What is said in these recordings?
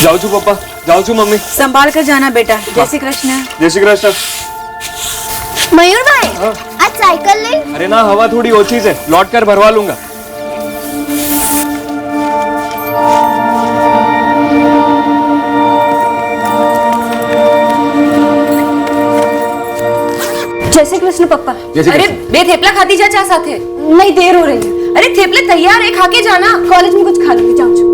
जाओ छू पापा, जाओ छू मम्मी। संभाल कर जाना बेटा। जय श्री कृष्ण। जय श्री कृष्ण। मयूर भाई आज साइकिल ले। अरे ना, हवा थोड़ी ओछी से, लौट कर भरवा लूंगा। जय श्री कृष्ण पप्पा। अरे बे थेपला खाती जा चा साथे। नहीं, देर हो रही है। अरे थेपले तैयार है, खा के जाना। कॉलेज में कुछ खा लूंगी, जाओ जाओ।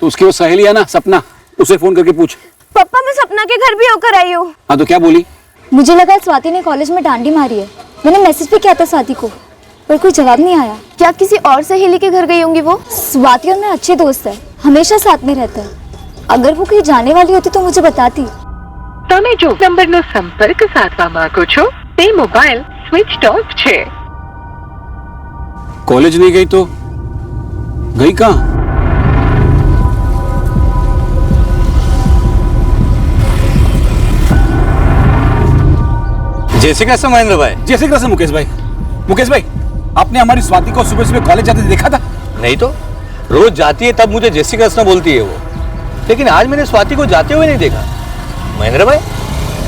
तो उसकी वो सहेली है ना सपना, उसे फोन करके पूछ। पापा मैं सपना के घर भी होकर आई हूँ। हाँ तो क्या बोली? मुझे लगा स्वाति ने कॉलेज में डांडी मारी है। मैंने मैसेज भी किया था स्वाति को, पर कोई जवाब नहीं आया। क्या किसी और सहेली के घर गई होंगी वो? स्वाति और मैं अच्छे दोस्त है, हमेशा साथ में रहते हैं। अगर वो कहीं जाने वाली होती तो मुझे बताती। તમે જો નંબરનો સંપર્ક સાધવા માંગો છો તે મોબાઈલ સ્વિચ ઓફ છે। कॉलेज नहीं गई तो गई कहाँ? जय श्री कृष्ण महेंद्र भाई। जय श्री कृष्ण मुकेश भाई। मुकेश भाई, आपने हमारी स्वाति को सुबह सुबह कॉलेज जाते देखा था? नहीं तो रोज जाती है तब मुझे जय श्री कृष्ण बोलती है वो, लेकिन आज मैंने स्वाति को जाते हुए नहीं देखा। महेंद्र भाई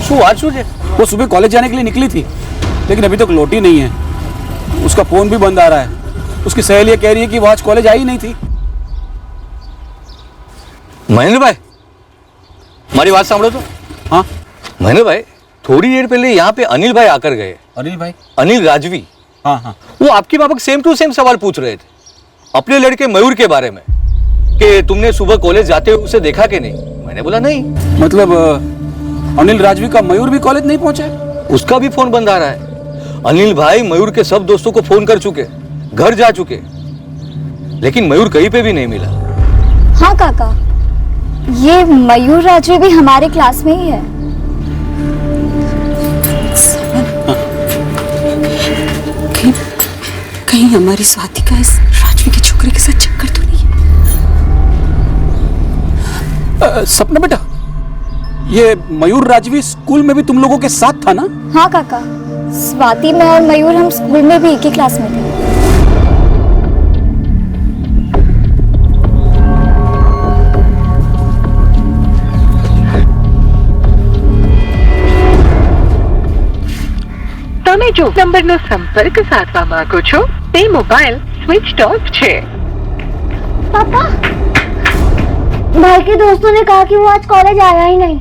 शू आज शू है? वो सुबह कॉलेज जाने के लिए निकली थी, लेकिन अभी तक लौटी नहीं है। उसका फोन भी बंद आ रहा है। उसकी सहेली कह रही है कि वो आज कॉलेज आई नहीं थी। महेंद्र भाई हमारी बात सांभो तो। हाँ महेंद्र भाई, थोड़ी देर पहले यहाँ पे अनिल भाई आकर गए। अनिल भाई? अनिल राजवी। हाँ हाँ। वो आपकी माफक सेम टू सेम सवाल पूछ रहे थे अपने लड़के मयूर के बारे में, कि तुमने सुबह कॉलेज जाते हुए उसे देखा कि नहीं। मैंने बोला नहीं। मतलब अनिल राजवी का मयूर भी कॉलेज नहीं पहुंचा है? उसका भी फोन बंद आ रहा है। अनिल भाई मयूर के सब दोस्तों को फोन कर चुके, घर जा चुके, लेकिन मयूर कहीं पे भी नहीं मिला। हाँ काका, ये मयूर राजवी भी हमारे क्लास में ही है। कहीं हमारी स्वाति का इस राजवी के छोकरे के साथ चक्कर तो नहीं है? सपना बेटा, ये मयूर राजवी स्कूल में भी तुम लोगों के साथ था ना? हाँ काका, स्वाति मैं और मयूर हम स्कूल में भी एक ही क्लास में थे। તમે જો નંબરનો સંપર્ક સાધવા માંગો છો તે મોબાઈલ સ્વિચ ઓફ છે। पापा, भाई के दोस्तों ने कहा कि वो आज कॉलेज आया ही नहीं।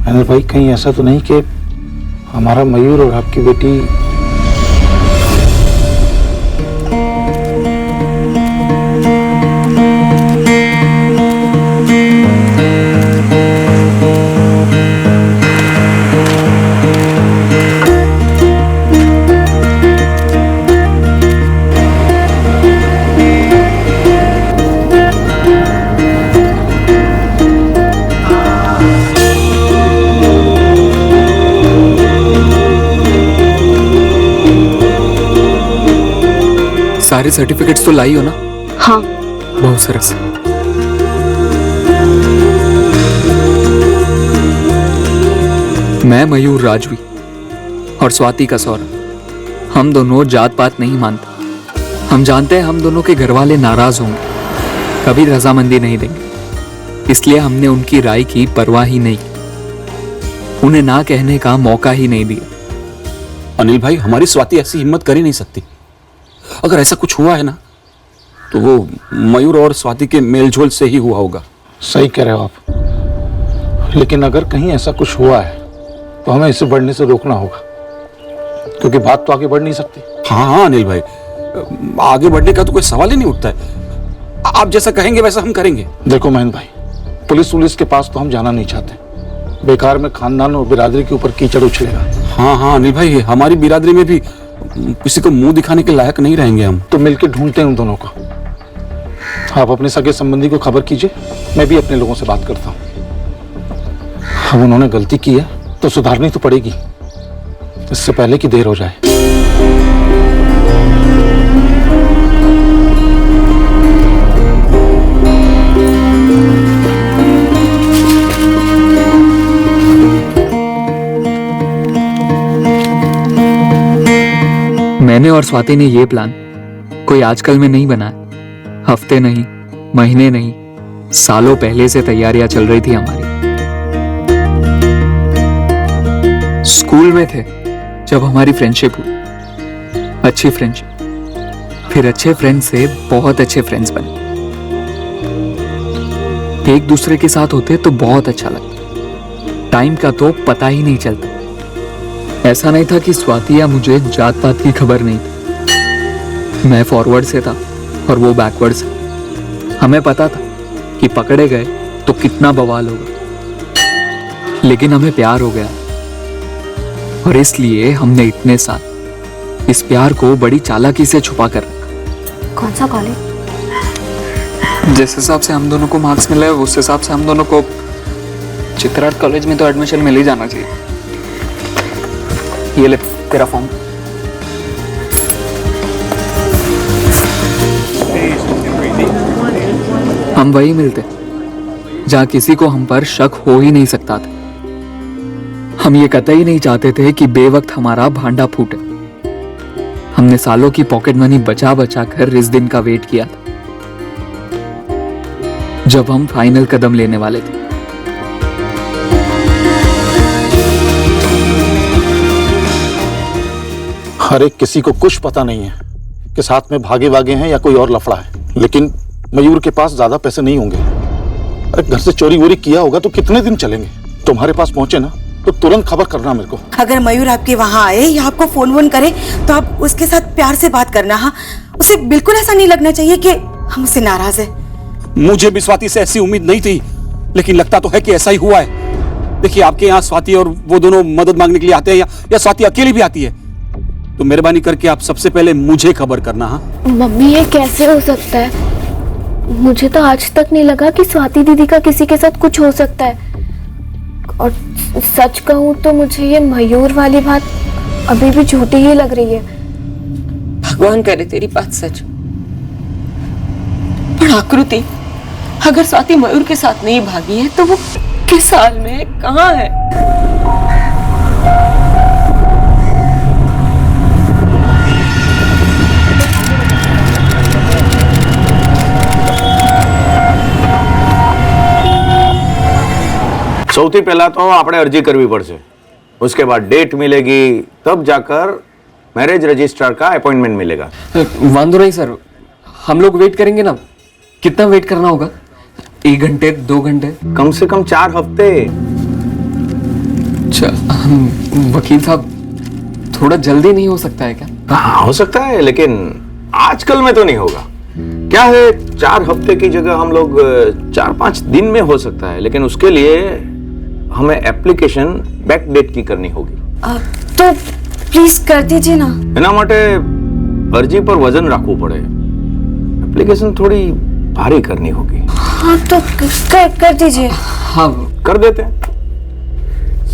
अनिल भाई, कहीं ऐसा तो नहीं कि हमारा मयूर और आपकी बेटी? सारे सर्टिफिकेट्स तो लाई हो ना? हाँ। बहुत सरस। मैं मयूर राजवी और स्वाति का सौरभ, हम दोनों जात पात नहीं मानते। हम जानते हैं हम दोनों के घर वाले नाराज होंगे, कभी रजामंदी नहीं देंगे, इसलिए हमने उनकी राय की परवाह ही नहीं, उन्हें ना कहने का मौका ही नहीं दिया। अनिल भाई, हमारी स्वाति ऐसी हिम्मत कर ही नहीं सकती। अगर ऐसा कुछ हुआ है ना तो वो मयूर और स्वाति के मेलझोल से ही हुआ होगा। सही कह रहे हो आप, लेकिन अगर कहीं ऐसा कुछ हुआ है तो हमें इसे बढ़ने से रोकना होगा, क्योंकि बात तो आगे बढ़ नहीं सकती। हाँ हाँ अनिल भाई, आगे बढ़ने का तो कोई सवाल ही नहीं उठता है। आप जैसा कहेंगे वैसा हम करेंगे। देखो महेंद्र भाई, पुलिस के पास तो हम जाना नहीं चाहते। बेकार में खानदान और बिरादरी के ऊपर कीचड़ उछलेगा। हाँ हाँ अनिल भाई, हमारी बिरादरी में भी किसी को मुंह दिखाने के लायक नहीं रहेंगे हम। तो मिलकर ढूंढते हैं उन दोनों को। आप अपने सगे संबंधी को खबर कीजिए, मैं भी अपने लोगों से बात करता हूँ। अब उन्होंने गलती की है तो सुधारनी तो पड़ेगी, इससे पहले कि देर हो जाए। मैंने और स्वाति ने ये प्लान कोई आजकल में नहीं बनाया। हफ्ते नहीं, महीने नहीं, सालों पहले से तैयारियां चल रही थी हमारी। स्कूल में थे जब हमारी फ्रेंडशिप हुई, अच्छी फ्रेंडशिप, फिर अच्छे फ्रेंड्स से बहुत अच्छे फ्रेंड्स बने। एक दूसरे के साथ होते तो बहुत अच्छा लगता, टाइम का तो पता ही नहीं चलता। ऐसा नहीं था कि स्वाति या मुझे जात पात की खबर नहीं थी। मैं फॉरवर्ड से था और वो बैकवर्ड से। हमें पता था कि पकड़े गए तो कितना बवाल होगा, लेकिन हमें प्यार हो गया और इसलिए हमने इतने साल इस प्यार को बड़ी चालाकी से छुपा कर रखा। कौन सा कॉलेज? जिस हिसाब से हम दोनों को मार्क्स मिले उस हिसाब से हम दोनों को चित्राट कॉलेज में तो एडमिशन मिल ही जाना चाहिए। ये ले तेरा फॉर्म। हम वही मिलते जहां किसी को हम पर शक हो ही नहीं सकता था। हम ये कतई नहीं चाहते थे कि बेवक्त हमारा भांडा फूटे। हमने सालों की पॉकेट मनी बचा बचा कर इस दिन का वेट किया था जब हम फाइनल कदम लेने वाले थे। हर एक किसी को कुछ पता नहीं है कि साथ में भागे वागे हैं या कोई और लफड़ा है, लेकिन मयूर के पास ज्यादा पैसे नहीं होंगे। अरे घर से चोरी वोरी किया होगा तो कितने दिन चलेंगे? तुम्हारे पास पहुंचे ना तो तुरंत खबर करना मेरे को। अगर मयूर आपके वहाँ आए या आपको फोन वोन करे तो आप उसके साथ प्यार से बात करना। हाँ, उसे बिल्कुल ऐसा नहीं लगना चाहिए कि हम उससे नाराज है। मुझे भी स्वाति से ऐसी उम्मीद नहीं थी, लेकिन लगता तो है कि ऐसा ही हुआ है। देखिए, आपके यहाँ स्वाति और वो दोनों मदद मांगने के लिए आते हैं या स्वाति अकेली भी आती है, तो मेहरबानी करके आप सबसे पहले मुझे खबर करना। हाँ मम्मी, ये कैसे हो सकता है? मुझे तो आज तक नहीं लगा कि स्वाति दीदी का किसी के साथ कुछ हो सकता है। और सच कहूँ तो मुझे ये मयूर वाली बात अभी भी झूठी ही लग रही है। भगवान करे तेरी बात सच। पर आकृति, अगर स्वाति मयूर के साथ नहीं भागी है तो वो किस हाल में है, कहाँ है? સૌથી પહેલા તો આપણે અરજી કરવી પડશે, उसके बाद डेट मिलेगी, तब जाकर मैरिज रजिस्ट्रार का अपॉइंटमेंट मिलेगा। वांदो नहीं सर, हम लोग वेट करेंगे ना। कितना वेट करना होगा? 1 घंटे, 2 घंटे? कम से कम 4 हफ्ते। अच्छा, वकील साहब, थोड़ा जल्दी नहीं हो सकता है क्या? हाँ, हो सकता है, लेकिन आजकल में तो नहीं होगा। क्या है, 4 हफ्ते की जगह हम लोग 4-5 दिन में हो सकता है, लेकिन उसके लिए हमें एप्लीकेशन बैक डेट की करनी होगी। तो प्लीज कर दीजिए ना। એના માટે અરજી પર વજન રાખવું પડે, એપ્लीकेशन थोड़ी भारी करनी होगी। हाँ तो कर दीजिए। हाँ कर देते हैं।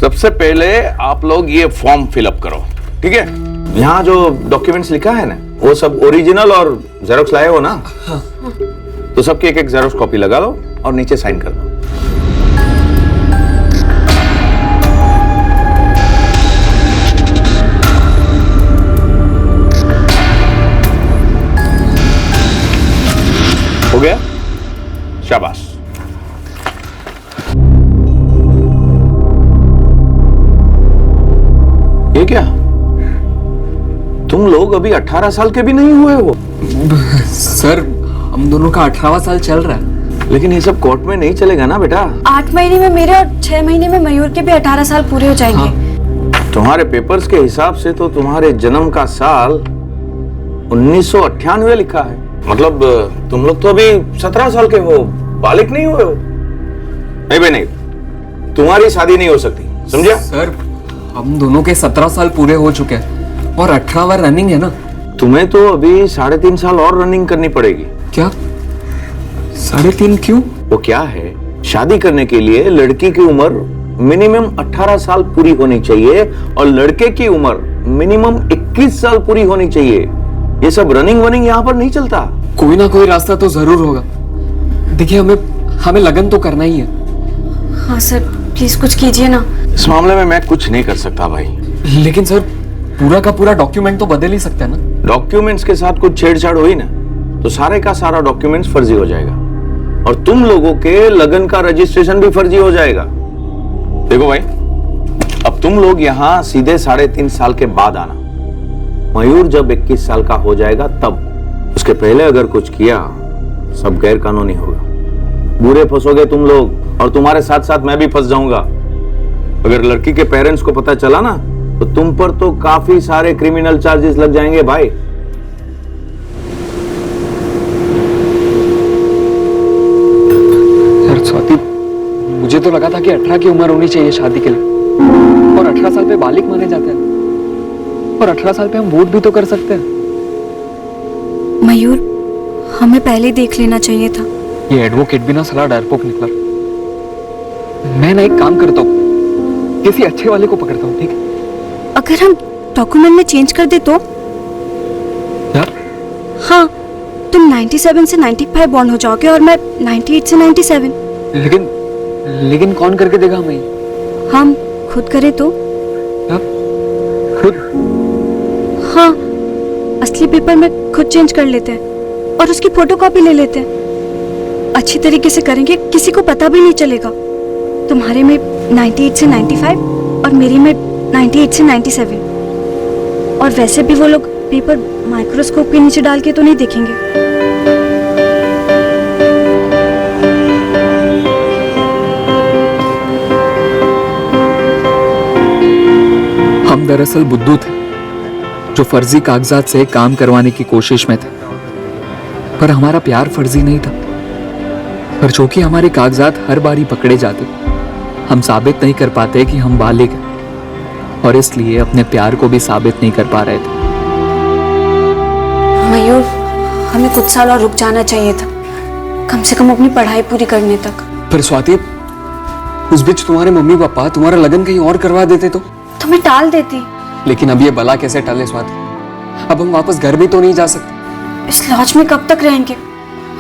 सबसे पहले आप लोग ये फॉर्म फिलअप करो, ठीक है? यहाँ जो डॉक्यूमेंट्स लिखा है ना, वो सब ओरिजिनल और जेरोक्स लाए हो ना? हाँ। तो सबकी एक जेरोक्स कॉपी लगा लो और नीचे साइन कर दो। हो गया? शाबाश। ये क्या? तुम लोग अभी 18 साल के भी नहीं हुए हो। सर हम दोनों का 18वां साल चल रहा है। लेकिन ये सब कोर्ट में नहीं चलेगा ना बेटा। 8 महीने में मेरे और 6 महीने में मयूर के भी 18 साल पूरे हो जाएंगे। तुम्हारे पेपर्स के हिसाब से तो तुम्हारे जन्म का साल 1998 लिखा है। मतलब तुम लोग तो अभी 17 साल के हो, बालिग नहीं हुए हो। नहीं भाई नहीं, तुम्हारी शादी नहीं हो सकती, समझा? सर हम दोनों के 17 साल पूरे हो चुके हैं और 18वां रनिंग है ना। तुम्हें तो अभी 3.5 साल और रनिंग करनी पड़ेगी। क्या 3.5 क्यों? वो क्या है, शादी करने के लिए लड़की की उम्र मिनिमम 18 साल पूरी होनी चाहिए और लड़के की उम्र मिनिमम 21 साल पूरी होनी चाहिए। ये सब रनिंग वनिंग यहाँ पर नहीं चलता। कोई ना कोई रास्ता तो जरूर होगा। देखिए हमें लगन तो करना ही है। हाँ सर प्लीज कुछ कीजिए ना। इस मामले में मैं कुछ नहीं कर सकता भाई। लेकिन सर पूरा का पूरा डॉक्यूमेंट तो बदल ही सकते हैं ना। डॉक्यूमेंट्स के साथ कुछ छेड़छाड़ हुई ना तो सारे का सारा डॉक्यूमेंट्स फर्जी हो जाएगा और तुम लोगों के लगन का रजिस्ट्रेशन भी फर्जी हो जाएगा। देखो भाई, अब तुम लोग यहाँ सीधे 3.5 साल के बाद आना। मयूर जब 21 साल का हो जाएगा तब, उसके पहले अगर कुछ किया सब गैर कानूनी होगा। बुरे फंसोगे तुम लोग और तुम्हारे साथ साथ मैं भी फंस जाऊंगा। अगर लड़की के पेरेंट्स को पता चला ना तो तुम पर तो काफी सारे क्रिमिनल चार्जेस लग जाएंगे भाई। यार स्वाति, मुझे तो लगा था कि 18 की उम्र होनी चाहिए शादी के लिए और 18 साल पे बालिग माने जाते हैं और 18 साल पे हम वोट भी तो कर सकते हैं। मयूर हमें पहले ही देख लेना चाहिए था। ये एडवोकेट भी ना साला डरपोक निकला। मैं ना एक काम करता हूँ, किसी अच्छे वाले को पकड़ता हूँ, ठीक है? अगर हम डॉक्यूमेंट में चेंज कर दे तो? यार हाँ, तुम 97 से 95 बॉर्न हो जाओगे और मैं 98 से 97। लेकिन कौन करके देगा हमें? हम खुद करें तो? यार खुद? हाँ, असली पेपर में खुद चेंज कर लेते हैं और उसकी फोटोकॉपी ले लेते हैं। अच्छी तरीके से करेंगे, किसी को पता भी नहीं चलेगा। तुम्हारे में 98 से 95 और मेरी में 98 से 97। और वैसे भी वो लोग पेपर माइक्रोस्कोप के नीचे डाल के तो नहीं देखेंगे। हम दरअसल बुद्धू थे जो फर्जी कागजात से काम करवाने की कोशिश में थे, पर हमारा प्यार फर्जी नहीं था। पर जो कि हमारे कागजात हर बारी पकड़े जाते, हम साबित नहीं कर पाते कि हम बालिग हैं और इसलिए अपने प्यार को भी साबित नहीं कर पा रहे थे। मयूर, हमें कुछ साल और रुक जाना चाहिए था, कम से कम अपनी पढ़ाई पूरी करने तक। पर स्वाति, उस बीच तुम्हारे मम्मी पापा तुम्हारा लगन कहीं और करवा देते तो मैं टाल देती। लेकिन अब ये बला कैसे टले स्वाति? अब हम वापस घर भी तो नहीं जा सकते। इस लॉज में कब तक रहेंगे?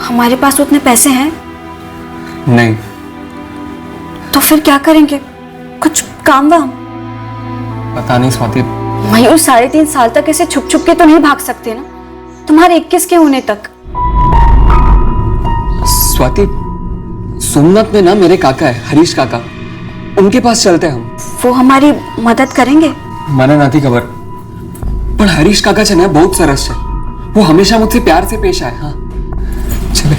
हमारे पास उतने पैसे हैं नहीं। तो फिर क्या करेंगे? कुछ काम वाम? पता नहीं स्वाति। मयूर, 3.5 साल तक ऐसे छुप छुप के तो नहीं भाग सकते ना, तुम्हारे 21 के होने तक। स्वाति, सोमनाथ में ना मेरे काका है, हरीश काका, उनके पास चलते हैं हम। वो हमारी मदद करेंगे? મને નથી ખબર, પણ હરીશ કાકા છે ને બહુ સરસ છે। वो हमेशा मुझसे प्यार से पेश आए। हाँ चले।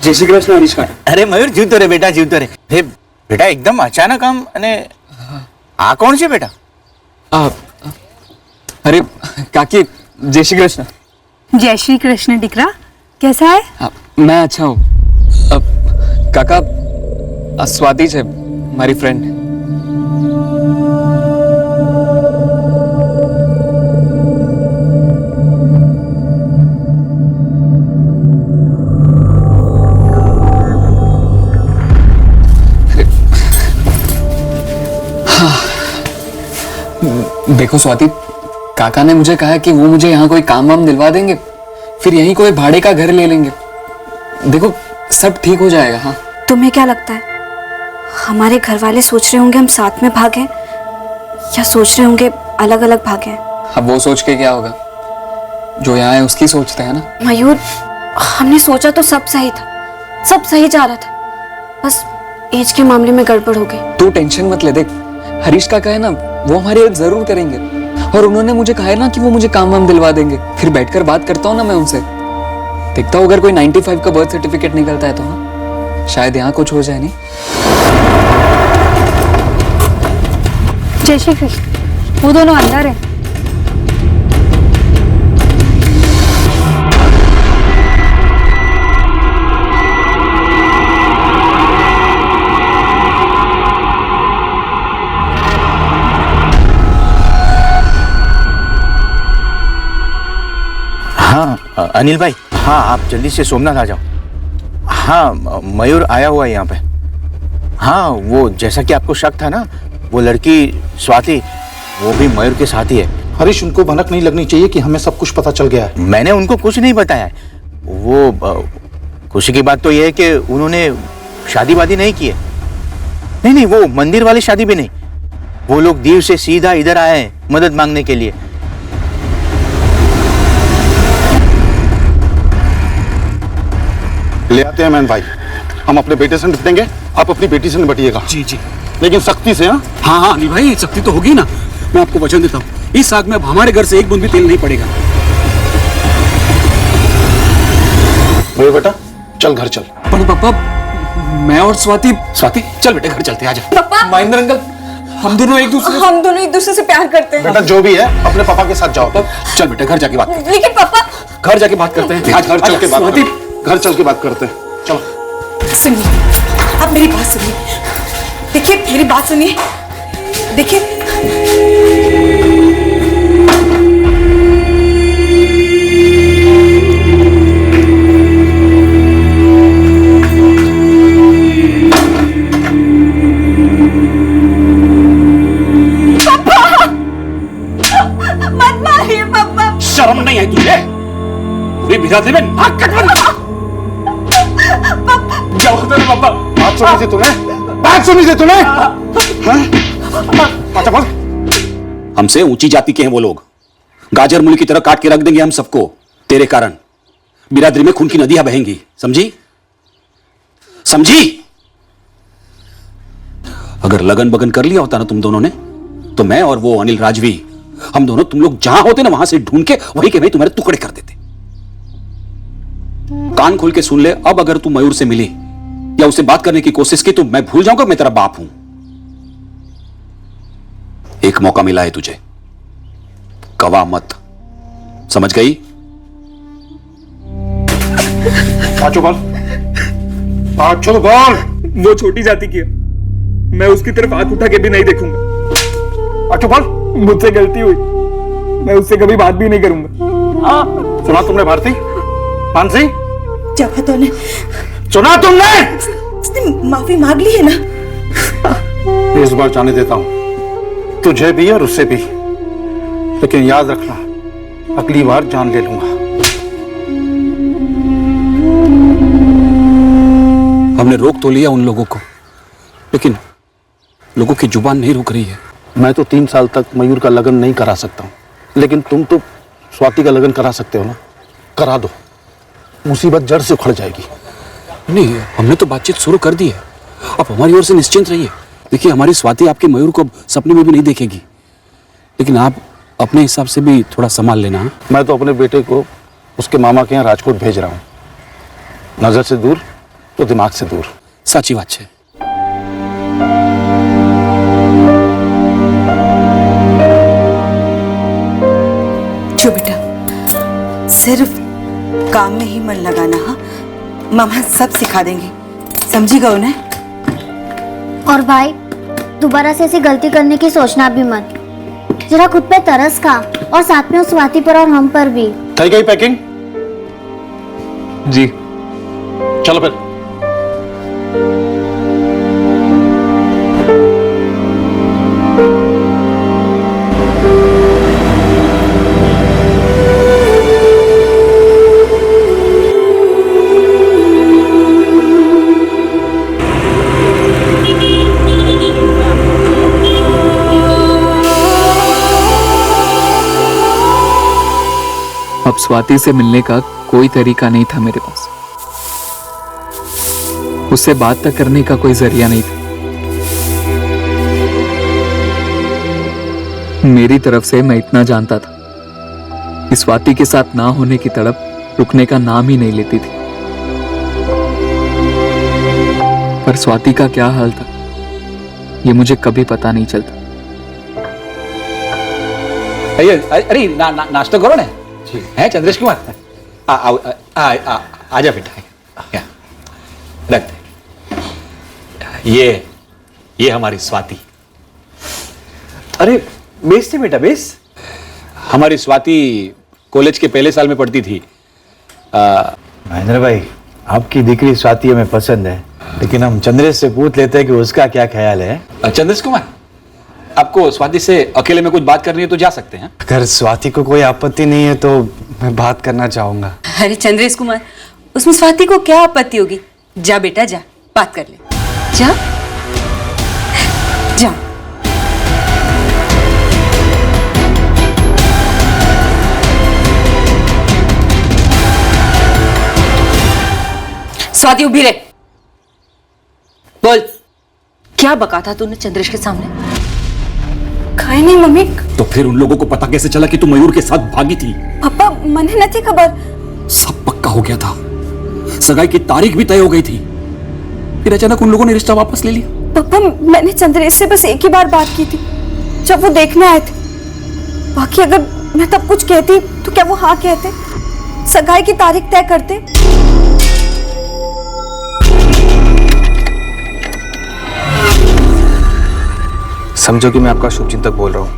जय श्री कृष्ण हरीश काका। अरे मयूर, जीवतो रे बेटा, जीवतो रे। हे बेटा, एकदम अचानक आम અને આ કોણ છે બેટા? अरे काकी, जय श्री कृष्ण। जय श्री कृष्ण डिकरा, कैसा है? मैं अच्छा हूँ। काका, स्वाति है हमारी फ्रेंड। देखो स्वाति, काका ने मुझे कहा कि वो मुझे यहाँ कोई काम वाम दिलवा देंगे, फिर यहीं कोई भाड़े का घर ले लेंगे। देखो सब ठीक हो जाएगा। हाँ, तुम्हें क्या लगता है, हमारे घर वाले सोच रहे होंगे हम साथ में भागें, या सोच रहे होंगे अलग अलग भागे हैं। अब वो सोच के क्या होगा, जो यहाँ है उसकी सोचते हैं ना। मयूर, हमने सोचा तो सब सही था, सब सही जा रहा था, बस एज के मामले में गड़बड़ हो गई। तू टेंशन मत ले, देख हरीश का है ना, वो हमारी हेल्प जरूर करेंगे, और उन्होंने मुझे कहा है ना कि वो मुझे काम वाम दिलवा देंगे। फिर बैठकर बात करता हूँ ना मैं उनसे, देखता हूँ अगर कोई 95 का बर्थ सर्टिफिकेट निकलता है तो हाँ, शायद यहाँ कुछ हो जाए। नहीं, जय श्री कृष्ण, वो दोनों अंदर है। हाँ अनिल भाई, हाँ आप जल्दी से सोमनाथ आ जाओ। हाँ मयूर आया हुआ है यहाँ पे। हाँ वो जैसा कि आपको शक था ना, वो लड़की स्वाति, वो भी मयूर के साथ ही है। हरीश, उनको भनक नहीं लगनी चाहिए कि हमें सब कुछ पता चल गया है। मैंने उनको कुछ नहीं बताया है। वो खुशी की बात तो ये है कि उन्होंने शादी वादी नहीं की है। नहीं नहीं, वो मंदिर वाली शादी भी नहीं, वो लोग दीव से सीधा इधर आए हैं मदद मांगने के लिए। ले आते हैं मैन भाई, हम अपने बेटे से निपटेंगे, आप अपनी बेटी से निपटिएगा। जी जी, लेकिन सख्ती से। हाँ हाँ हाँ अनिल भाई, सख्ती तो होगी ना। मैं आपको वचन देता हूँ, इस आग में अब हमारे घर से एक बूंद भी तेल नहीं पड़ेगा। मेरे बेटा चल घर चल। पर पापा, मैं और स्वाति चल बेटे घर चलते, आजा। पापा, महेंद्र अंकल, हम दोनों एक दूसरे से प्यार करते हैं। बेटा जो भी है अपने पापा के साथ जाओ। चल बेटे घर जाके बात करते लेकिन पापा, घर जाके बात करते हैं। आज घर चल के बात स्वाति, घर चल के बात करते हैं। चलो सुनिए, आप मेरी बात सुनिए, देखिए मेरी बात सुनिए, देखिए शर्म नहीं आई तुझे? पूरी बिरादरी में नाक कटवा क्या होता है पापा? बात सुनी थी तुम्हें, बात सुनी थी तुम्हें। अच्छा बोल। हमसे ऊंची जाति के हैं वो लोग, गाजर मूली की तरह काट के रख देंगे हम सबको। तेरे कारण बिरादरी में खून की नदियां बहेंगी, समझी? समझी? अगर लगन बगन कर लिया होता ना तुम दोनों ने, तो मैं और वो अनिल राजवी, हम दोनों तुम लोग जहां होते ना वहां से ढूंढ के वहीं के वहीं तुम्हारे टुकड़े कर देते। कान खोल के सुन ले, अब अगर तू मयूर से मिली या उसे बात करने की कोशिश की तो मैं भूल जाऊंगा मैं तेरा बाप हूं। एक मौका मिला है तुझे, गवा मत, समझ गई? पाँचो बोल, पाँचो बोल। वो छोटी जाति की है, मैं उसकी तरफ हाथ उठा के भी नहीं देखूंगा। पाँचो बोल। मुझसे गलती हुई, मैं उससे कभी बात भी नहीं करूंगा। सुना तुमने भारती? मानसी, जब तूने सुना तुमने? उसने माफी मांग ली है ना। इस बार जाने देता हूं, तुझे भी और उससे भी, लेकिन याद रखना अगली बार जान ले लूंगा। हमने रोक तो लिया उन लोगों को, लेकिन लोगों की जुबान नहीं रुक रही है। मैं तो 3 साल तक मयूर का लगन नहीं करा सकता हूं, लेकिन तुम तो स्वाति का लगन करा सकते हो ना। करा दो, मुसीबत जड़ से उखड़ जाएगी। नहीं, हमने तो बातचीत शुरू कर दी है, अब हमारी ओर से निश्चिंत रहिए। देखिए, हमारी स्वाति आपके मयूर को सपने में भी नहीं देखेगी, लेकिन आप अपने हिसाब से भी थोड़ा संभाल लेना। मैं तो अपने बेटे को उसके मामा के यहाँ राजकोट भेज रहा हूं। नजर से दूर तो दिमाग से दूर। साची बात है। जो बेटा, सिर्फ काम में ही मन लगाना। हाँ, मामा सब सिखा देंगे, समझिएगा उन्हें। और भाई, दोबारा से ऐसी गलती करने की सोचना भी मत। जरा खुद पे तरस खा, और साथ में उस स्वाति पर और हम पर भी। थी गई पैकिंग? जी चलो फिर। अब स्वाति से मिलने का कोई तरीका नहीं था मेरे पास। उससे बात तक करने का कोई जरिया नहीं था। मेरी तरफ से मैं इतना जानता था कि स्वाति के साथ ना होने की तड़प रुकने का नाम ही नहीं लेती थी। पर स्वाति का क्या हाल था ये मुझे कभी पता नहीं चलता। अरे नाश्ता करो ना है चंद्रेश कुमार। आजा बेटा रख दे। ये हमारी स्वाति। अरे बेस थे बेटा बेस। हमारी स्वाति कॉलेज के पहले साल में पढ़ती थी। महेंद्र भाई आपकी दिकरी स्वाति हमें पसंद है, लेकिन हम चंद्रेश से पूछ लेते हैं कि उसका क्या ख्याल है। चंद्रेश कुमार, आपको स्वाति से अकेले में कुछ बात करनी है तो जा सकते हैं। अगर स्वाति को कोई आपत्ति नहीं है तो मैं बात करना चाहूंगा। अरे चंद्रेश कुमार, उसमें स्वाति को क्या आपत्ति होगी? जा बेटा जा, बात कर ले। जा जा। स्वाति उभी रहे। बोल, क्या बका था तूने चंद्रेश के सामने? खाए नहीं मम्मी। तो फिर उन लोगों को पता कैसे चला कि तू मयूर के साथ भागी थी? पापा मने नहीं थी खबर। सब पक्का हो गया था, सगाई की तारीख भी तय हो गई थी, फिर अचानक उन लोगों ने रिश्ता वापस ले लिया। पापा मैंने चंद्रेश से बस एक ही बार बात की थी, जब वो देखने आए थे। बाकी अगर मैं तब कुछ कहती तो क्या वो हाँ कहते, सगाई की तारीख तय करते? समझो कि मैं आपका शुभचिंतक बोल रहा हूँ।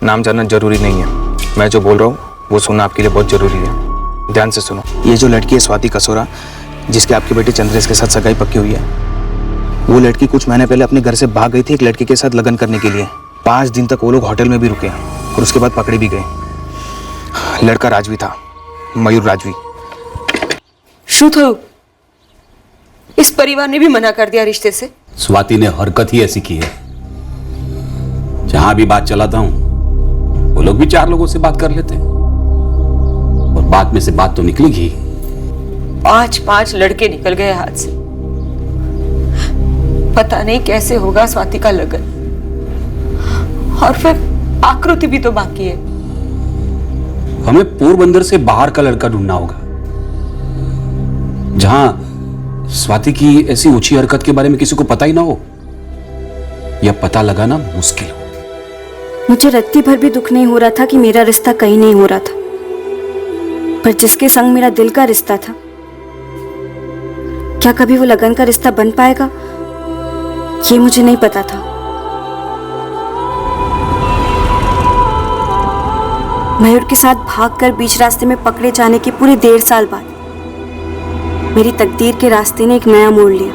नाम जानना जरूरी नहीं है, मैं जो बोल रहा हूँ वो सुनना आपके लिए बहुत जरूरी है। ध्यान से सुनो। ये जो लड़की है स्वाति कसोरा, जिसके आपके बेटे चंद्रेश के साथ सगाई पक्की हुई है, वो लड़की कुछ महीने पहले अपने घर से भाग गई थी एक लड़के के साथ लगन करने के लिए। 5 दिन तक वो लोग होटल में भी रुके और उसके बाद पकड़े भी गए। लड़का राजवी था, मयूर राजवी। शू थयो? इस परिवार ने भी मना कर दिया रिश्ते से। स्वाति ने हरकत ही ऐसी की है, जहां भी बात चलाता हूं वो लोग भी 4 लोगों से बात कर लेते हैं और बात में से बात तो निकलेगी। 5 लड़के निकल गए हाथ से। पता नहीं कैसे होगा स्वाति का लगन, और फिर आकृति भी तो बाकी है। हमें पोरबंदर से बाहर का लड़का ढूंढना होगा, जहां स्वाति की ऐसी ऊंची हरकत के बारे में किसी को पता ही ना हो, या पता लगाना मुश्किल हो। मुझे रत्ती भर भी दुख नहीं हो रहा था कि मेरा रिश्ता कहीं नहीं हो रहा था, पर जिसके संग मेरा दिल का रिश्ता था, क्या कभी वो लगन का रिश्ता बन पाएगा, ये मुझे नहीं पता था। मयूर के साथ भागकर बीच रास्ते में पकड़े जाने के पूरे 1.5 साल बाद मेरी तकदीर के रास्ते ने एक नया मोड़ लिया।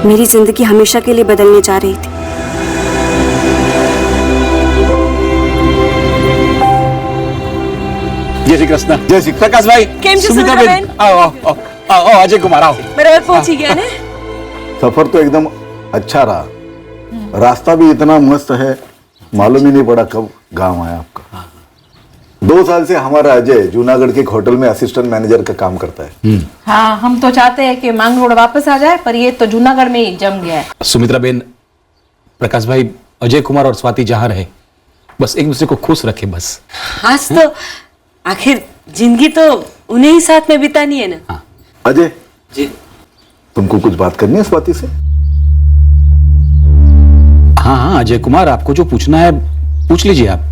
मेरी जिंदगी हमेशा के लिए बदलने जा रही थी। जय श्री कृष्ण। जय श्री प्रकाश भाई। सुमित्रा बहन, आओ अजय कुमार आओ। बराबर पहुंच ही गया ने। सफर तो एकदम अच्छा रहा, रास्ता भी इतना मस्त है, मालूम ही नहीं पड़ा कब गांव आया आपका। 2 साल से हमारा अजय जूनागढ़ के एक होटल में असिस्टेंट मैनेजर का काम करता है। हाँ, हम तो चाहते हैं कि मांग रोड वापस आ जाए, पर ये तो जूनागढ़ में ही जम गया है। सुमित्रा बेन, प्रकाश भाई, अजय कुमार और स्वाति जहां रहे बस एक दूसरे को खुश रखे बस। आज तो आखिर जिंदगी तो उन्हें ही साथ में बितानी है ना। अजय जी, तुमको कुछ बात करनी है स्वाति से? हाँ अजय कुमार, आपको जो पूछना है पूछ लीजिए आप।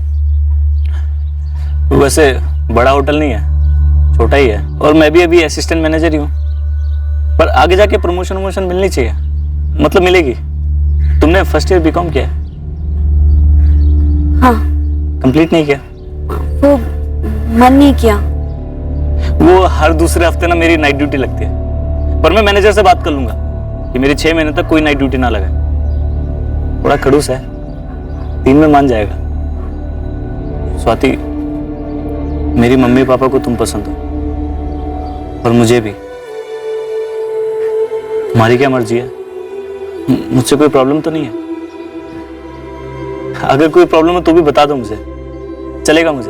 वैसे बड़ा होटल नहीं है, छोटा ही है, और मैं भी अभी असिस्टेंट मैनेजर ही हूँ, पर आगे जाके प्रमोशन मिलनी चाहिए, मतलब मिलेगी। तुमने फर्स्ट ईयर बीकॉम किया है? हाँ। कंप्लीट नहीं किया? वो मन नहीं किया। वो हर दूसरे हफ्ते ना मेरी नाइट ड्यूटी लगती है, पर मैं मैनेजर से बात कर लूंगा कि मेरे 6 महीने तक कोई नाइट ड्यूटी ना लगे। थोड़ा खड़ूस है, 3 में मान जाएगा। स्वाति, मेरी मम्मी पापा को तुम पसंद हो, और मुझे भी। तुम्हारी क्या मर्जी है, मुझसे कोई प्रॉब्लम तो नहीं है? अगर कोई प्रॉब्लम हो तो भी बता दो मुझे, चलेगा मुझे।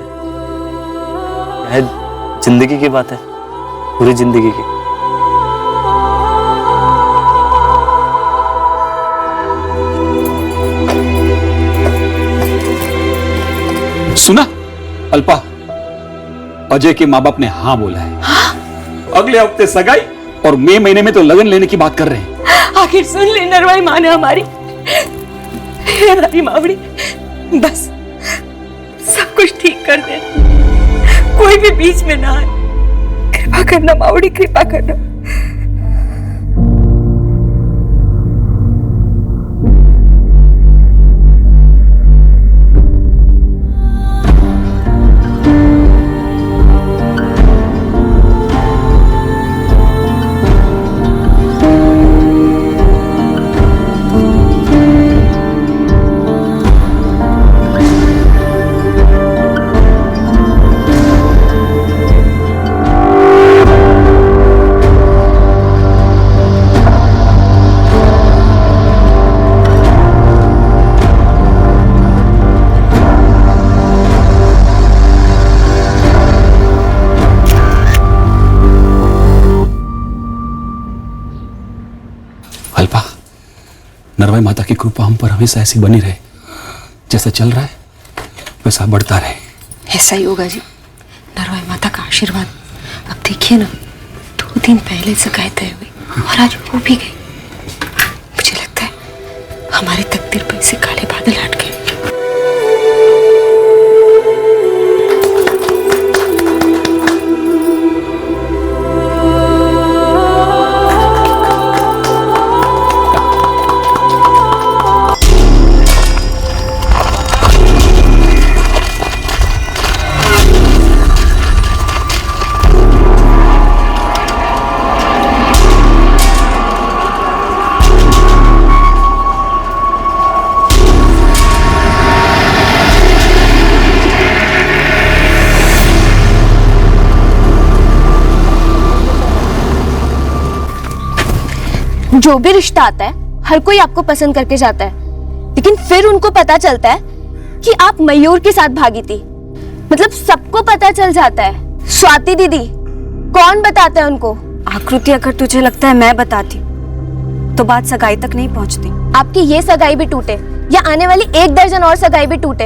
है जिंदगी की बात है, पूरी जिंदगी की। सुना अल्पा, अजय के माँ बाप ने हाँ बोला है। अगले हफ्ते सगाई और मई महीने में तो लगन लेने की बात कर रहे हैं। आखिर सुन ली नरवाई माँ ने हमारी मावड़ी, बस सब कुछ ठीक कर दे, कोई भी बीच में ना आए। कृपा करना मावड़ी, कृपा करना। अल्पा, नरवाई माता की कृपा हम पर हमेशा ऐसी बनी रहे, जैसा चल रहा है वैसा बढ़ता रहे। ऐसा ही होगा जी, नरवाई माता का आशीर्वाद। अब देखिए ना, 2 दिन पहले सगाई तय हुई और आज हो भी गई। मुझे लगता है हमारे तकदीर पर से काले बादल हट गए। जो भी रिश्ता आता है हर कोई आपको पसंद करके जाता है, लेकिन फिर उनको पता चलता है कि आप मयूर के साथ भागी थी। मतलब सबको पता चल जाता है। स्वाति दीदी कौन बताता है उनको? आकृति, अगर तुझे लगता है मैं बताती तो बात सगाई तक नहीं पहुंचती। आपकी ये सगाई भी टूटे या आने वाली 1 दर्जन और सगाई भी टूटे,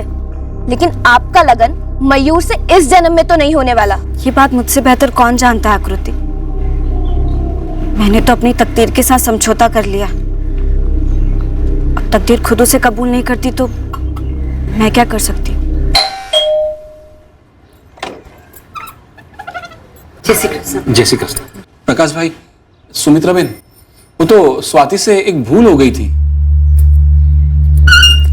लेकिन आपका लगन मयूर से इस जन्म में तो नहीं होने वाला। ये बात मुझसे बेहतर कौन जानता है आकृति। मैंने तो अपनी तकदीर के साथ समझौता कर लिया। अब तकदीर खुद उसे कबूल नहीं करती तो मैं क्या कर सकती। जय श्री कृष्ण। जय श्री कृष्ण। प्रकाश भाई, सुमित्रा बहन, वो तो स्वाति से एक भूल हो गई थी।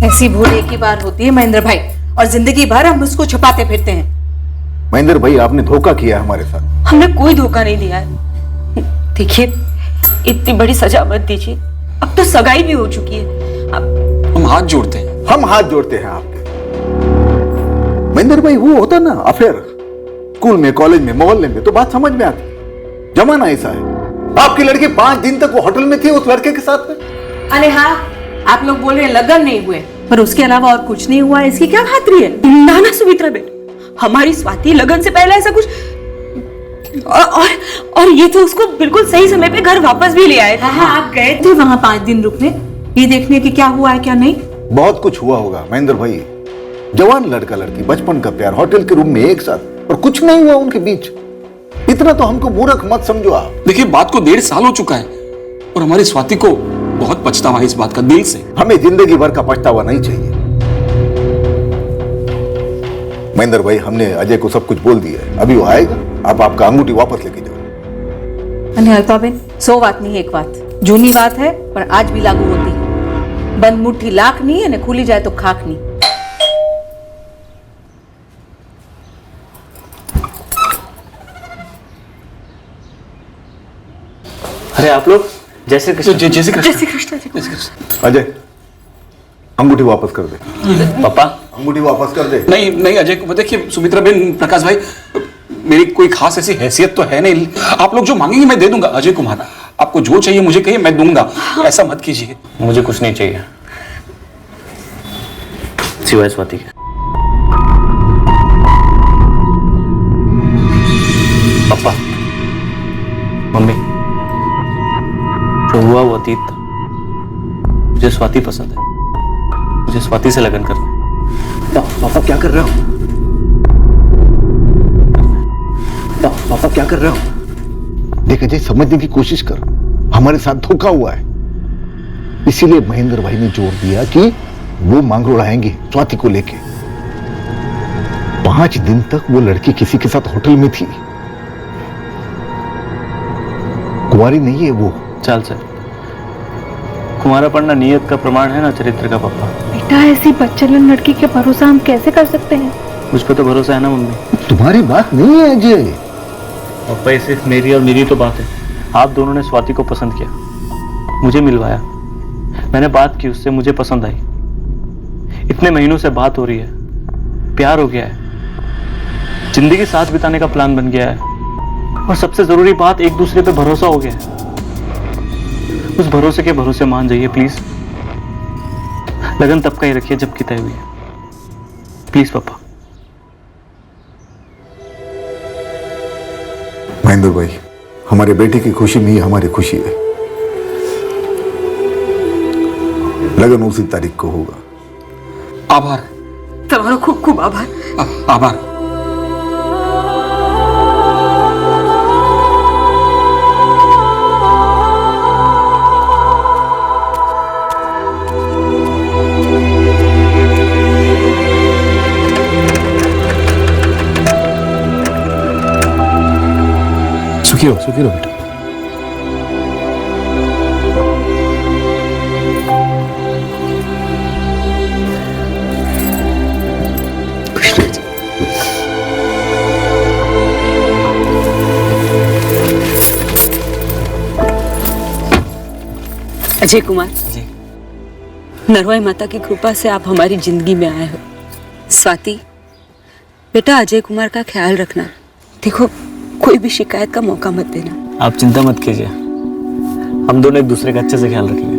ऐसी भूल एक ही बार होती है महेंद्र भाई, और जिंदगी भर हम उसको छुपाते फिरते हैं। महेंद्र भाई, आपने धोखा किया हमारे साथ। हमने कोई धोखा नहीं दिया है। देखिए, इतनी बड़ी सजा मत दीजिए, अब तो सगाई भी हो चुकी है। हम हाथ जोड़ते हैं। हम हाथ जोड़ते हैं आपके। महेंद्र भाई, वो होता ना अफेयर, स्कूल में, कॉलेज में, मोहल्ले में, तो बात समझ में आती। जमाना ऐसा है। आपकी लड़की 5 दिन तक वो होटल में थी उस लड़के के साथ में। अरे हाँ, आप लोग बोल रहे हैं लगन नहीं हुए, पर उसके अलावा और कुछ नहीं हुआ, इसकी क्या खातिर है? ना ना सुमित्रा बेटी, हमारी स्वाति लगन से पहले ऐसा कुछ और ये तो उसको बिल्कुल सही समय पे घर वापस भी ले आए। हाँ, आप गए थे वहां 5 दिन रुकने, ये देखने की क्या हुआ है क्या नहीं। बहुत कुछ हुआ होगा महेंद्र भाई। जवान लड़का लड़की, बचपन का प्यार, होटल के रूम में एक साथ, और कुछ नहीं हुआ उनके बीच। इतना तो हमको मूर्ख मत समझो आप। देखिए, बात को 1.5 साल हो चुका है और हमारी स्वाति को बहुत पछतावा है इस बात का, दिल से। हमें जिंदगी भर का पछतावा नहीं चाहिए। महेंद्र भाई, हमने अजय को सब कुछ बोल दिया है। अभी वो आएगा, आप आपका अंगूठी वापस लेके जाओ। अल्पाबेन, 100 बात नहीं एक बात, जूनी बात है पर आज भी लागू होती है। बंद मुट्ठी लाख नहीं है, खुली जाए तो खाक नहीं। अरे आप लोग, जय श्री कृष्ण। जय श्री कृष्ण। जय श्री कृष्ण। अजय, अंगूठी वापस कर दे। पापा, अंगूठी वापस कर दे। नहीं नहीं अजय, देखिए सुमित्रा बहन, प्रकाश भाई, मेरी कोई खास ऐसी हैसियत तो है नहीं। आप लोग जो मांगेंगे मैं दे दूंगा। अजय कुमार, आपको जो चाहिए मुझे कहिए, मैं दूंगा। ऐसा मत कीजिए। मुझे कुछ नहीं चाहिए। सिवाय स्वाति के। पापा, मम्मी, जो हुआ वो अतीत था। मुझे स्वाति पसंद है, मुझे स्वाति से लगन करना है। पापा क्या कर रहे हो? पापा क्या कर रहे हो? देख अजय, समझने की कोशिश कर, हमारे साथ धोखा हुआ है। इसीलिए महेंद्र भाई ने जोर दिया कि वो मांग उड़ाएंगे स्वाति को लेके। 5 दिन तक वो लड़की किसी के साथ होटल में थी, कुंवारी नहीं है वो। चल सर, कुंवारा पढ़ना नियत का प्रमाण है ना चरित्र का। पापा बेटा, ऐसी बच्चलन लड़की के भरोसा हम कैसे कर सकते हैं? मुझ पर तो भरोसा है ना मम्मी। तुम्हारी बात नहीं है अजय। पापा ये सिर्फ मेरी और मेरी तो बात है। आप दोनों ने स्वाति को पसंद किया, मुझे मिलवाया, मैंने बात की उससे, मुझे पसंद आई। इतने महीनों से बात हो रही है, प्यार हो गया है, जिंदगी साथ बिताने का प्लान बन गया है, और सबसे जरूरी बात, एक दूसरे पे भरोसा हो गया है। उस भरोसे के भरोसे मान जाइए प्लीज। लगन तब का ही रखिए जब की तय हुई है, प्लीज पापा। महेंद्र भाई, हमारे बेटे की खुशी में ही हमारी खुशी है। लगन उसी तारीख को होगा। आभार। तुम्हारा खूब खूब आभार। आभार। सुखी रहो बेटा। अजय कुमार जी, नरवाई माता की कृपा से आप हमारी जिंदगी में आए हो। स्वाति, बेटा अजय कुमार का ख्याल रखना। देखो, कोई भी शिकायत का मौका मत देना। आप चिंता मत कीजिए, हम दोनों एक दूसरे का अच्छे से ख्याल रखेंगे।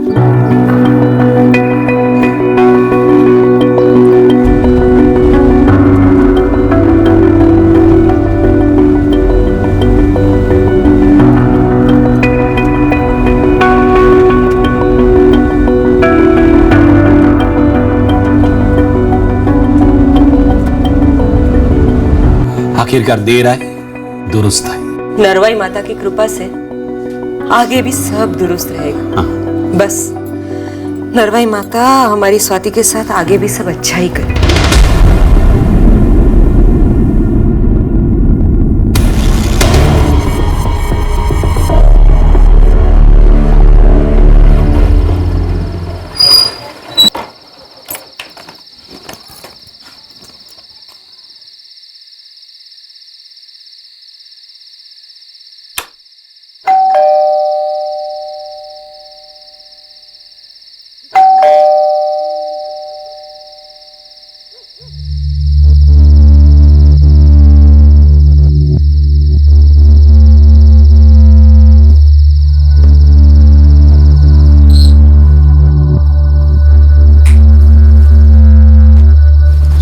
आखिरकार देर आए दुरुस्त है। नरवाई माता की कृपा से आगे भी सब दुरुस्त रहेगा। बस नरवाई माता हमारी स्वाति के साथ आगे भी सब अच्छा ही करे।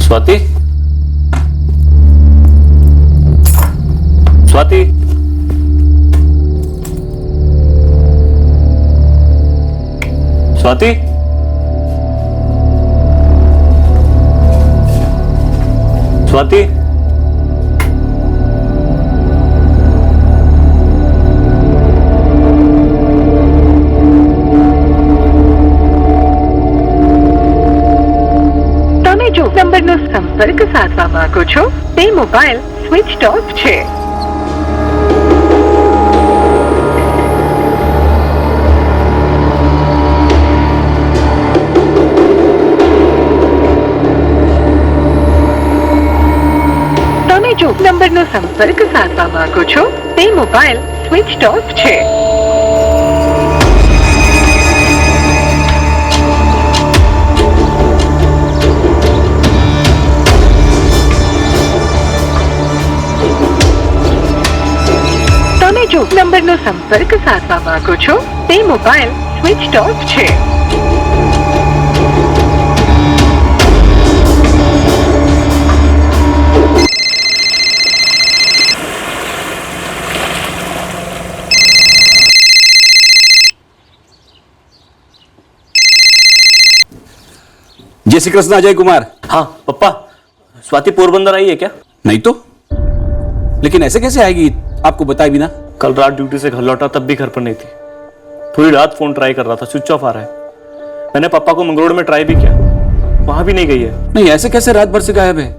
स्वाति, स्वाति, स्वाति, स्वाति, નંબરનો સંપર્ક સાધવા માંગો છો તે મોબાઈલ સ્વિચ ઓફ છે। તમે જો નંબરનો સંપર્ક સાધવા માંગો છો તે મોબાઈલ સ્વિચ ઓફ છે। જો નંબરનો સંપર્ક સાધવા માંગો છો તે મોબાઈલ સ્વિચ ઓફ છે। जय श्री कृष्ण अजय कुमार। हाँ पप्पा, स्वाति पोरबंदर आई है क्या? नहीं तो, लेकिन ऐसे कैसे आएगी आपको बताए बिना? कल रात ड्यूटी से घर लौटा तब भी घर पर नहीं थी। पूरी रात फोन ट्राई कर रहा था, स्विच ऑफ आ रहा है। मैंने पापा को मंगलोर में ट्राई भी किया, वहां भी नहीं गई है। नहीं, ऐसे कैसे रात भर से गायब है?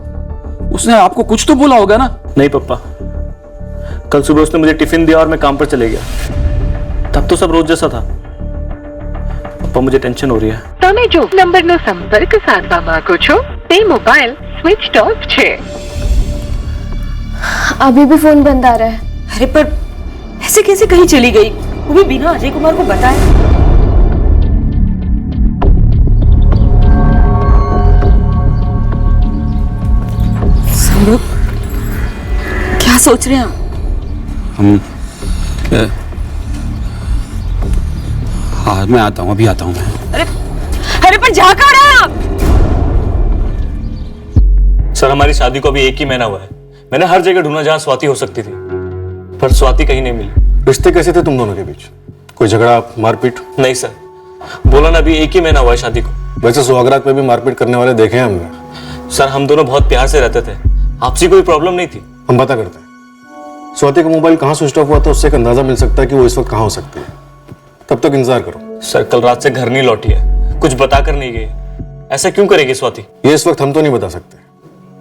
उसने आपको कुछ तो बोला होगा ना? नहीं पप्पा, कल सुबह उसने मुझे टिफिन दिया और मैं काम पर चले गया। तब तो सब रोज जैसा था। पप्पा मुझे टेंशन हो रही है। તમે જો નંબરનો સંપર્ક સાધવા માંગો છો તે મોબાઈલ સ્વિચ ઓફ છે। अभी भी फोन बंद आ रहा है। अरे पर ऐसे कैसे कहीं चली गई, वो भी बिना अजय कुमार को बताए? सब लोग क्या सोच रहे हैं आप? हाँ मैं आता हूँ, अभी आता हूँ मैं। अरे पर जा कहाँ रहे हैं आप? सर हमारी शादी को अभी 1 ही महीना हुआ है। मैंने हर जगह ढूंढा जहां स्वाति हो सकती थी, पर स्वाति कहीं नहीं मिली। रिश्ते कैसे थे तुम दोनों के बीच? कोई झगड़ा, मारपीट? नहीं सर, बोला ना अभी 1 ही महीना हुआ है शादी को। वैसे सुहागरात में भी मारपीट करने वाले देखे हैं हमने। सर हम दोनों बहुत प्यार से रहते थे, आपसी कोई प्रॉब्लम नहीं थी। हम पता करते हैं स्वाति का मोबाइल कहाँ स्विच ऑफ हुआ था, उससे एक अंदाजा मिल सकता है कि वो इस वक्त कहाँ हो सकती है। तब तक इंतजार करो। सर कल रात से घर नहीं लौटी है, कुछ बता कर नहीं गई। ऐसा क्यों करेगी स्वाति? ये इस वक्त हम तो नहीं बता सकते,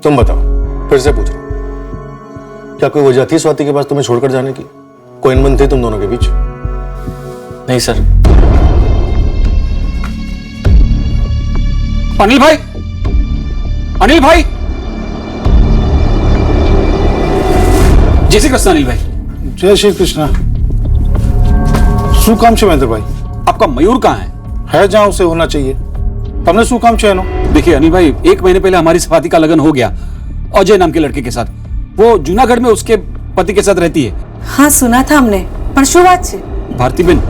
तुम बताओ। फिर से पूछ रहा हूं, क्या कोई वजह थी स्वाति के पास तुम्हें छोड़कर जाने की? कोई अनबन थी तुम दोनों के बीच? नहीं सर। अनिल भाई, अनिल भाई, जय श्री कृष्ण अनिल भाई। जय श्री कृष्ण। શું કામ છે મહેન્દ્ર ભાઈ? आपका मयूर कहाँ है? है जहाँ उसे होना चाहिए। તમને શું કામ છે એનો? देखिए अनिल भाई, 1 महीने पहले हमारी स्वाति का लगन हो गया अजय नाम के लड़के के साथ। वो जूनागढ़ में उसके पति के साथ रहती है। हाँ सुना था हमने, पर શું વાત છે? भारती बहन,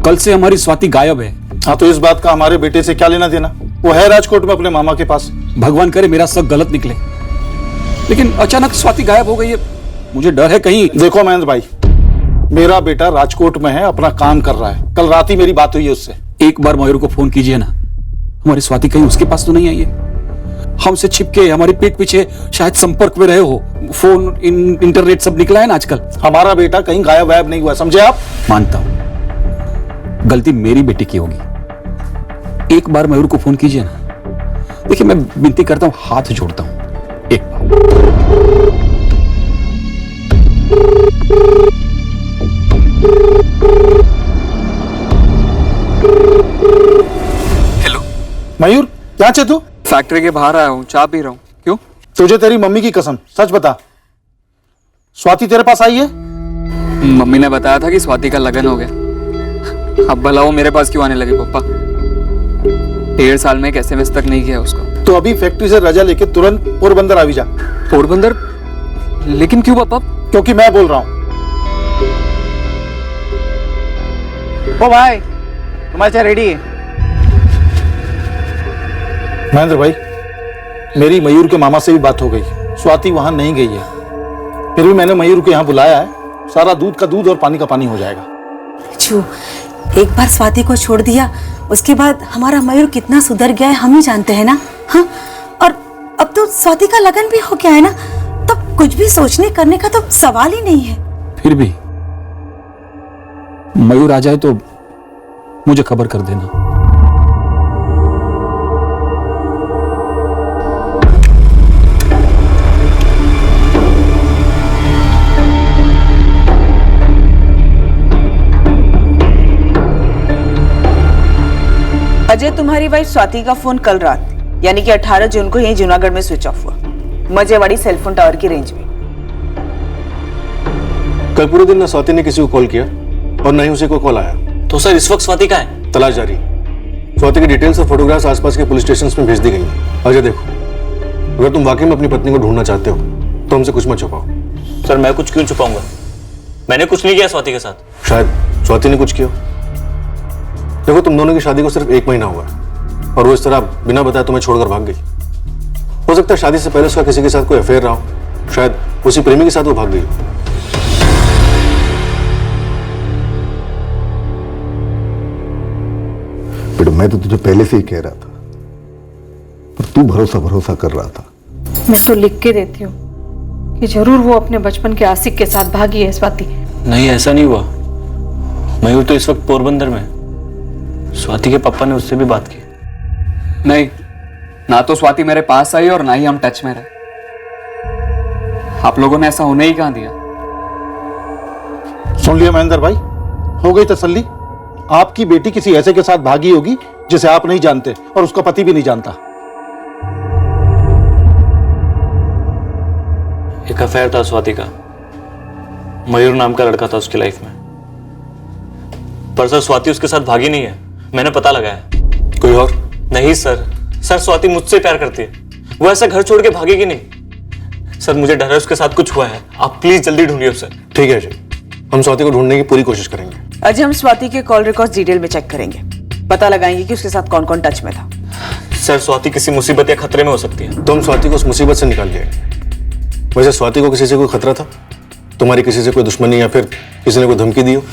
कल से हमारी स्वाति गायब है। हाँ तो इस बात का हमारे बेटे से क्या लेना देना? वो है राजकोट में अपने मामा के पास। भगवान करे मेरा सब गलत निकले, लेकिन अचानक स्वाति गायब हो गई है। मुझे डर है कहीं। देखो महेंद्र भाई, मेरा बेटा राजकोट में है, अपना काम कर रहा है। कल रात ही मेरी बात हुई है उससे। एक बार मयूर को फोन कीजिए ना, हमारी स्वाति कहीं उसके पास तो नहीं आई है। हमसे छिपके हमारी पीठ पीछे शायद संपर्क में रहे हो। फोन इंटरनेट सब निकला है ना आजकल। हमारा बेटा कहीं गायब वायब नहीं हुआ, समझे आप? मानता हूं गलती मेरी बेटी की होगी। एक बार मयूर को फोन कीजिए ना। देखिए मैं विनती करता हूं, हाथ जोड़ता हूं, एक बार। हेलो मयूर, क्या छे तू? फैक्ट्री के बाहर आया हूँ, चाय पी रहा हूँ। क्यों? तुझे तेरी मम्मी की कसम, सच बता, स्वाति तेरे पास आई है? मम्मी ने बताया था कि स्वाति का लगन हो गया। अब भला वो मेरे पास क्यों आने लगी पापा? 1.5 साल में कैसे मिस तक नहीं किया उसको। तो अभी फैक्ट्री से रजा लेके तुरंत पोरबंदर आ जा। पोरबंदर? लेकिन क्यों पापा? क्योंकि मैं बोल रहा हूँ। ओ भाई, तुम्हारी चाय रेडी है। महेंद्र भाई, मेरी मयूर के मामा से भी बात हो गई। स्वाति वहां नहीं गई है। फिर भी मैंने मयूर को यहाँ बुलाया है। सारा दूध का दूध और पानी का पानी हो जाएगा। जो एक बार स्वाति को छोड़ दिया, उसके बाद हमारा मयूर कितना सुधर गया है हम ही जानते हैं ना। हाँ, और अब तो स्वाति का लगन भी हो गया है ना, तब कुछ भी सोचने करने का तो सवाल ही नहीं है। फिर भी मयूर आ जाए तो मुझे खबर कर देना। अजय, तुम्हारी वाइफ स्वाति का फोन कल रात यानी कि 18 जून को यहीं जूनागढ़ में स्विच ऑफ हुआ, मजेवाड़ी सेलफोन टावर की रेंज में। कल पूरे दिन न स्वाति ने किसी को कॉल किया और न ही उसे को कॉल आया। तो सर इस वक्त स्वाति कहाँ है? तलाश जारी। स्वाति की डिटेल्स और फोटोग्राफ्स आसपास के पुलिस स्टेशन में भेज दी गई हैं। अजय देखो, अगर तुम वाकई में अपनी पत्नी को ढूंढना चाहते हो तो हमसे कुछ मत छुपाओ। सर मैं कुछ क्यों छुपाऊंगा? मैंने कुछ नहीं किया स्वाति के साथ। शायद स्वाति ने कुछ किया। देखो, तुम दोनों की शादी को सिर्फ 1 महीना हुआ है और वो इस तरह बिना बताए तुम्हें छोड़कर भाग गई। हो सकता है शादी से पहले उसका किसी के साथ कोई अफेयर रहा हो। शायद उसी प्रेमी के साथ वो भाग गई। बेटा, मैं तो तुझे पहले से ही कह रहा था तू भरोसा भरोसा कर रहा था। मैं तो लिख के देती हूँ कि जरूर वो अपने बचपन के आशिक के साथ भागी है स्वाति। नहीं, ऐसा नहीं हुआ। मयूर तो इस वक्त पोरबंदर में। स्वाति के पापा ने उससे भी बात की। नहीं, ना तो स्वाति मेरे पास आई और ना ही हम टच में रहे। आप लोगों ने ऐसा होने ही कहाँ दिया। सुन लिया महेंद्र भाई, हो गई तसल्ली। आपकी बेटी किसी ऐसे के साथ भागी होगी जिसे आप नहीं जानते और उसका पति भी नहीं जानता। एक अफेयर था स्वाति का। मयूर नाम का लड़का था उसकी लाइफ में। पर सर, स्वाति उसके साथ भागी नहीं है, मैंने पता लगाया। कोई और? नहीं सर, स्वाति मुझसे प्यार करती है। वो ऐसा घर छोड़ के भागेगी नहीं। सर, मुझे डर है उसके साथ कुछ हुआ है। आप प्लीज जल्दी ढूंढिए उसे। ठीक है अजय, हम स्वाति को ढूंढने की पूरी कोशिश करेंगे। अजय, हम स्वाति के कॉल रिकॉर्ड्स डिटेल में चेक करेंगे, पता लगाएंगे कि उसके साथ कौन कौन टच में था। सर, स्वाति किसी मुसीबत या खतरे में हो सकती है। तो हम स्वाति को उस मुसीबत से निकाल लिए। वैसे स्वाति को किसी से कोई खतरा था? तुम्हारी किसी से कोई दुश्मनी या फिर किसी ने कोई धमकी दी हो?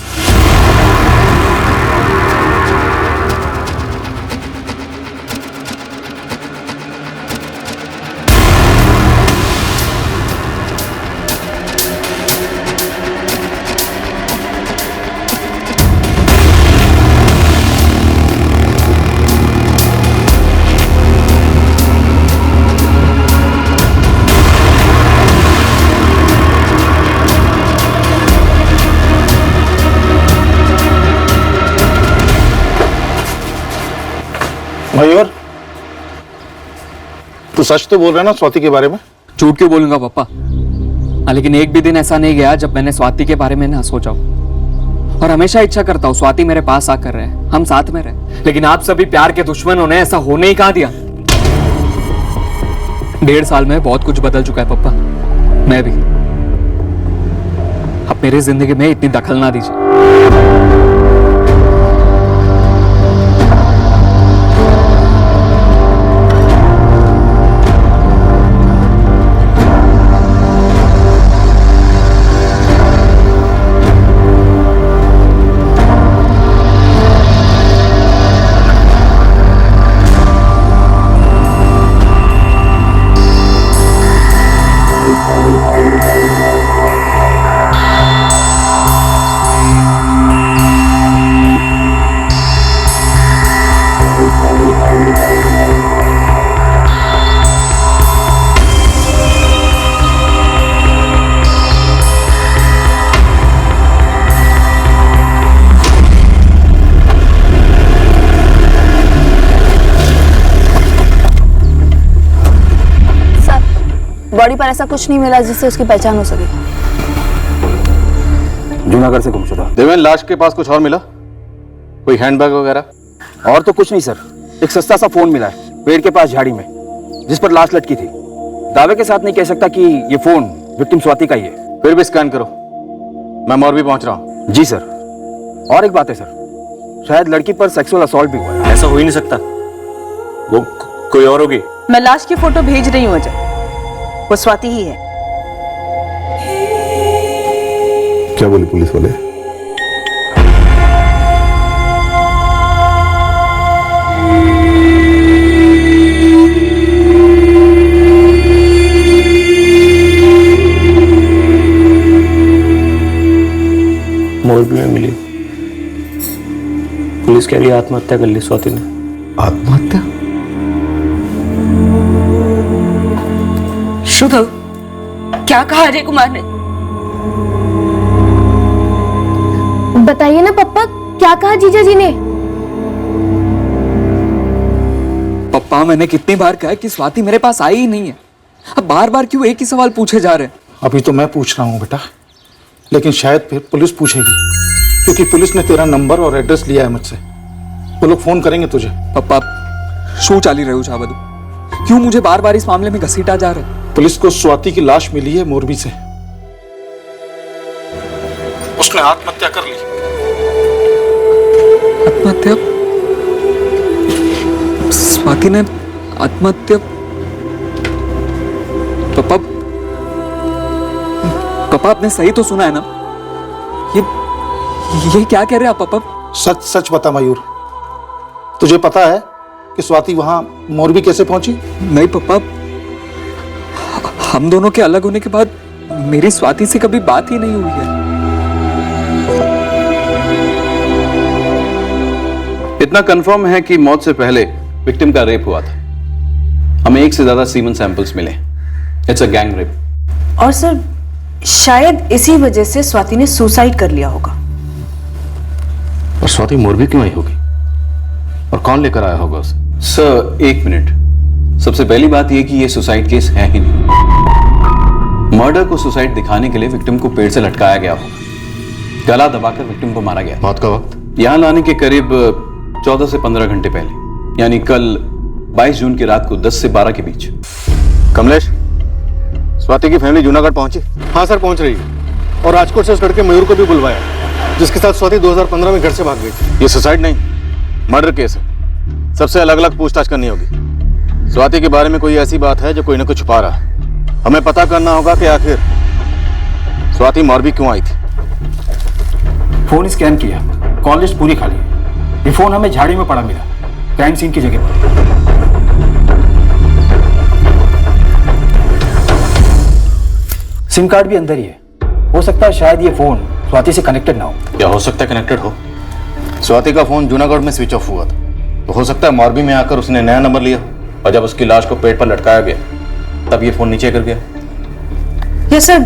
मयूर, तू सच तो बोल रहा है ना स्वाति के बारे में? झूठ क्यों बोलूंगा पापा? लेकिन एक भी दिन ऐसा नहीं गया जब मैंने स्वाति के बारे में ना सोचा हूं। और हमेशा इच्छा करता हूं स्वाति मेरे पास आकर रहे, हम साथ में रहे। लेकिन आप सभी प्यार के दुश्मनों ने ऐसा होने ही कहाँ दिया। 1.5 साल में बहुत कुछ बदल चुका है पापा, मैं भी। अब मेरी जिंदगी में इतनी दखल ना दीजिए। बॉडी पर ऐसा कुछ नहीं मिला जिससे उसकी पहचान हो सके। जूनागढ़ से गुमशुदा। देवेन, लाश के पास कुछ और मिला? कोई हैंडबैग वगैरह? और तो कुछ नहीं सर, एक सस्ता सा फोन मिला है पेड़ के पास झाड़ी में, जिस पर लाश लटकी थी। दावे के साथ नहीं कह सकता कि ये फोन विक्टिम स्वाति का ही है। फिर भी स्कैन करो, मैं मोरबी पहुंच रहा हूँ। जी सर। और एक बात है सर, शायद लड़की पर सेक्सुअल असॉल्ट भी हुआ है। ऐसा हो ही नहीं सकता, वो कोई और होगी। मैं लाश की फोटो भेज रही हूँ अजय, वो स्वाति ही है। क्या बोले पुलिस वाले? मोरबी में मिली। पुलिस कह रही है आत्महत्या कर ली स्वाति ने। आत्महत्या? शुभ, क्या कहा अजय कुमार ने? बताइए ना पापा, क्या कहा जीजा जी ने? पापा, मैंने कितनी बार कहा कि स्वाति मेरे पास आई ही नहीं है। अब बार बार क्यों एक ही सवाल पूछे जा रहे हैं? अभी तो मैं पूछ रहा हूँ बेटा, लेकिन शायद फिर पुलिस पूछेगी, क्योंकि पुलिस ने तेरा नंबर और एड्रेस लिया है मुझसे। वो लोग फोन करेंगे तुझे। पापा, शू चाली रहे हो छाबदू? क्यों मुझे बार बार इस मामले में घसीटा जा रहे हैं? पुलिस को स्वाति की लाश मिली है मोरबी से। उसने आत्महत्या कर ली। आत्महत्या? स्वाति ने आत्महत्या? पापा, पापा आपने सही तो सुना है ना? ये क्या कह रहे हैं आप पापा? सच सच बता मयूर, तुझे पता है कि स्वाति वहां मोरबी कैसे पहुंची? नहीं पापा, हम दोनों के अलग होने के बाद मेरी स्वाति से कभी बात ही नहीं हुई है। इतना कंफर्म है कि मौत से पहले विक्टिम का रेप हुआ था। हमें एक से ज्यादा सीमन सैंपल्स मिले। It's a gang rape. और सर शायद इसी वजह से स्वाति ने सुसाइड कर लिया होगा। और स्वाति मोरबी क्यों आई होगी और कौन लेकर आया होगा उसे? सर एक मिनट, सबसे पहली बात यह कि यह सुसाइड केस है ही नहीं। मर्डर को सुसाइड दिखाने के लिए विक्टिम को पेड़ से लटकाया गया होगा, गला दबाकर विक्टिम को मारा गया। मौत का वक्त? यहां लाने के करीब 14 से 15 घंटे पहले, यानी कल 22 जून की रात को 10 से 12 के बीच। कमलेश, स्वाति की फैमिली जूनागढ़ पहुंची? हाँ सर, पहुंच रही है। और राजकोट से उस लड़के मयूर को भी बुलवाया, जिसके साथ स्वाति 2015 में घर से भाग गई थी। ये सुसाइड नहीं, मर्डर केस है। सबसे अलग अलग पूछताछ करनी होगी। स्वाति के बारे में कोई ऐसी बात है जो कोई ना कोई छुपा रहा है। हमें पता करना होगा कि आखिर स्वाति मोरबी क्यों आई थी। फोन स्कैन किया, कॉल लिस्ट पूरी खाली है। ये फोन हमें झाड़ी में पड़ा मिला, क्राइम सीन की जगह पर। सिम कार्ड भी अंदर ही है। हो सकता है शायद ये फोन स्वाति से कनेक्टेड ना हो। क्या हो सकता है कनेक्टेड हो? स्वाति का फोन जूनागढ़ में स्विच ऑफ हुआ था, तो हो सकता है मोरबी में आकर उसने नया नंबर लिया और जब उसकी लाश को पेट पर लटकाया गया तब ये फोन नीचे गिर गया। या सर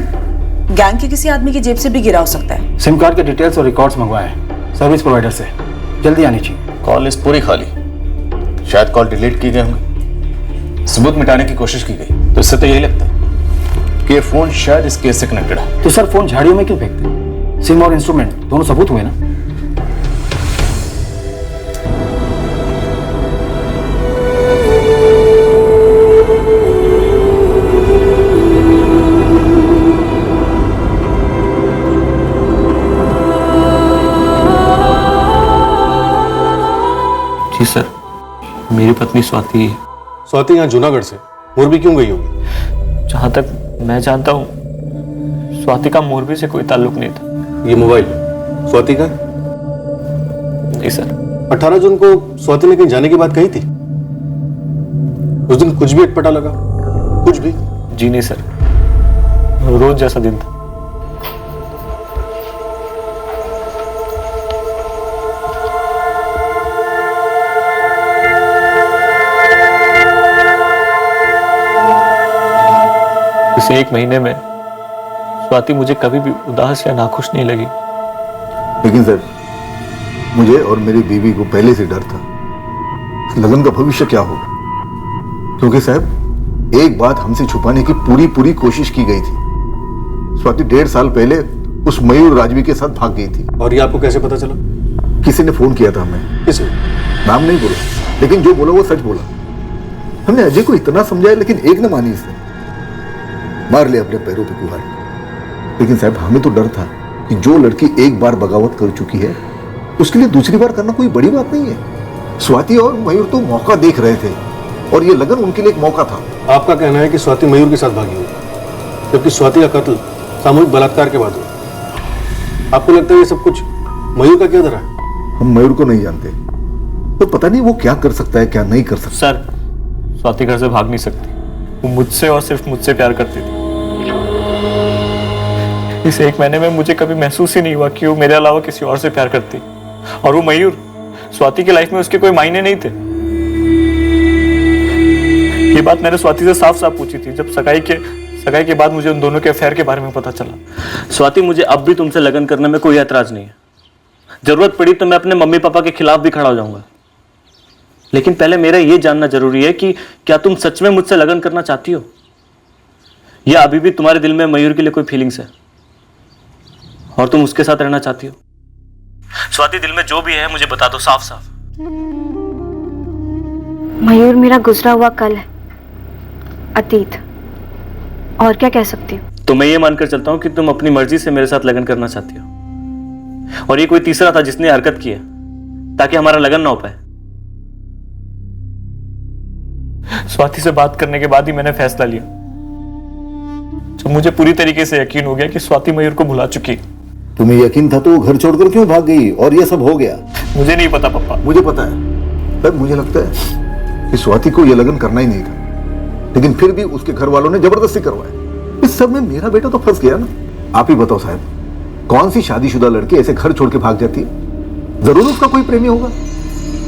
गैंग के किसी आदमी की जेब से भी गिरा हो सकता है। सिम कार्ड के डिटेल्स और रिकॉर्ड्स मंगवाए हैं सर्विस प्रोवाइडर से, जल्दी आनी चाहिए। कॉल लिस्ट पूरी खाली, शायद कॉल डिलीट की गए होंगे, सबूत मिटाने की कोशिश की गई। तो इससे तो यही लगता है कि ये फोन शायद इस केस से कनेक्टेड है। तो सर फोन झाड़ियों में क्यों फेंकते हैं? सिम और इंस्ट्रूमेंट दोनों सबूत हुए ना। जी सर, मेरी पत्नी स्वाति है। स्वाति यहाँ जूनागढ़ से मोरबी क्यों गई होगी? जहाँ तक मैं जानता हूँ स्वाति का मोरबी से कोई ताल्लुक नहीं था। ये मोबाइल स्वाति का? जी सर। 18 जून को स्वाति ने कहीं जाने की बात कही थी? उस दिन कुछ भी अटपटा लगा? कुछ भी? जी नहीं सर, रोज जैसा दिन था। इस एक महीने में स्वाति मुझे कभी भी उदास या नाखुश नहीं लगी। लेकिन सर, मुझे और मेरी बीवी को पहले से डर था लगन का भविष्य क्या होगा, क्योंकि साहब एक बात हमसे छुपाने की पूरी कोशिश की गई थी। स्वाति 1.5 साल पहले उस मयूर राजवी के साथ भाग गई थी। और ये आपको कैसे पता चला? किसी ने फोन किया था हमें। किसी? नाम नहीं बोला, लेकिन जो बोला वो सच बोला। हमने अजय को इतना समझाया लेकिन एक न मानी इसने, मार लिया अपने पैरों पे कुल्हाड़ी। लेकिन साहब हमें तो डर था कि जो लड़की एक बार बगावत कर चुकी है उसके लिए दूसरी बार करना कोई बड़ी बात नहीं है। स्वाति और मयूर तो मौका देख रहे थे और ये लगन उनके लिए एक मौका था। आपका कहना है कि स्वाति मयूर के साथ भागी हुई, जबकि स्वाति का कत्ल सामूहिक बलात्कार के बाद हुआ। आपको लगता है ये सब कुछ मयूर का क्या धरा है? हम मयूर को नहीं जानते, तो पता नहीं वो क्या कर सकता है क्या नहीं कर सकता। सर, स्वाति घर से भाग नहीं सकती। वो मुझसे और सिर्फ मुझसे प्यार करती थी। इस एक महीने में मुझे कभी महसूस ही नहीं हुआ कि वो मेरे अलावा किसी और से प्यार करती। और वो मयूर, स्वाति की लाइफ में उसके कोई मायने नहीं थे। ये बात मैंने स्वाति से साफ साफ पूछी थी जब सगाई के बाद मुझे उन दोनों के अफेयर के बारे में पता चला। स्वाति, मुझे अब भी तुमसे लगन करने में कोई ऐतराज नहीं है। जरूरत पड़ी तो मैं अपने मम्मी पापा के खिलाफ भी खड़ा हो जाऊंगा। लेकिन पहले मेरा यह जानना जरूरी है कि क्या तुम सच में मुझसे लगन करना चाहती हो, या अभी भी तुम्हारे दिल में मयूर के लिए कोई फीलिंग्स है और तुम उसके साथ रहना चाहती हो? स्वाति, दिल में जो भी है मुझे बता दो साफ साफ। मयूर मेरा गुजरा हुआ कल है, अतीत, और क्या कह सकती हूँ। तो मैं ये मानकर चलता हूं कि तुम अपनी मर्जी से मेरे साथ लगन करना चाहती हो और ये कोई तीसरा था जिसने हरकत की है ताकि हमारा लगन ना हो पाए। स्वाति से बात करने के बाद ही मैंने फैसला लिया, जब मुझे पूरी तरीके से यकीन हो गया कि स्वाति मयूर को भुला चुकी। तुम्हें यकीन था तो वो घर छोड़कर क्यों भाग गई और ये सब हो गया? मुझे नहीं पता पापा। मुझे पता है। पर मुझे लगता है कि स्वाति को यह लगन करना ही नहीं था, लेकिन फिर भी उसके घर वालों ने जबरदस्ती करवाया। इस सब में मेरा बेटा तो फंस गया ना। आप ही बताओ साहब, कौन सी शादीशुदा लड़की ऐसे घर छोड़ के भाग जाती है? जरूर उसका कोई प्रेमी होगा,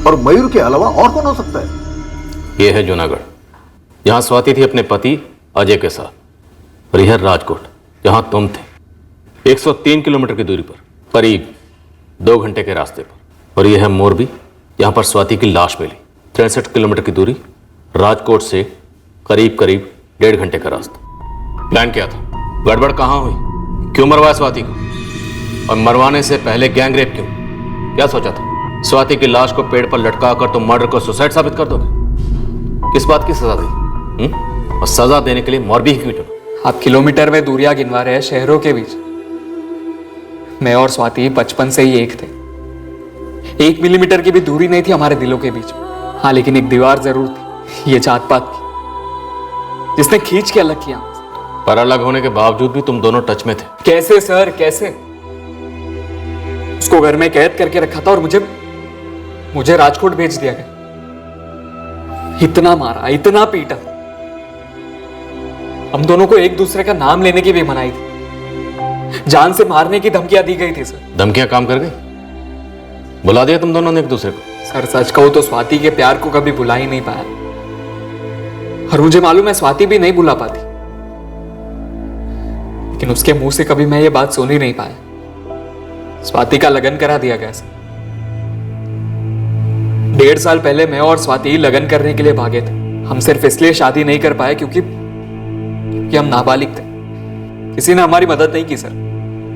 और मयूर के अलावा और कौन हो सकता है? यह है जूनागढ़। यहाँ स्वाति थी अपने पति अजय के साथ, और यह राजकोट जहां तुम थे, 103 किलोमीटर की दूरी पर, करीब 2 घंटे के रास्ते पर। और यह है मोरबी, यहाँ पर स्वाति की लाश मिली, 63 किलोमीटर की दूरी, राजकोट से करीब 1.5 घंटे का रास्ता। प्लान क्या था? गड़बड़ कहाँ हुई? क्यों मरवाया स्वाति को? और मरवाने से पहले गैंग रेप क्यों? क्या सोचा था? स्वाति की लाश को पेड़ पर लटका कर तुम मर्डर को सुसाइड साबित कर दोगे? किस बात की सजा दी? और सजा देने के लिए मोरबी ही क्यों चुना? आप किलोमीटर में दूरियां गिनवा रहे हैं शहरों के बीच। मैं और स्वाति बचपन से ही एक थे। 1 मिलीमीटर की भी दूरी नहीं थी हमारे दिलों के बीच। हाँ, लेकिन एक दीवार जरूर थी, ये जात पात की, जिसने खींच के अलग किया। पर अलग होने के बावजूद भी तुम दोनों टच में थे। कैसे सर, कैसे? उसको घर में कैद करके रखा था और मुझे राजकोट भेज दिया गया। इतना मारा, इतना पीटा, हम दोनों को एक दूसरे का नाम लेने की भी मनाई थी। जान से मारने की धमकियां दी गई थी सर। धमकियां काम कर गई? बुला दिया तुम दोनों ने एक दूसरे को? सर सच कहूं तो स्वाति के प्यार को कभी भुला ही नहीं पाया, और मुझे मालूम है स्वाति भी नहीं भुला पाती, लेकिन उसके मुंह से कभी मैं ये बात सुन ही नहीं पाया। स्वाति का लगन करा दिया गया सर। 1.5 साल पहले मैं और स्वाति लगन करने के लिए भागे थे। हम सिर्फ इसलिए शादी नहीं कर पाए क्योंकि हम नाबालिग थे। किसी ने हमारी मदद नहीं की सर,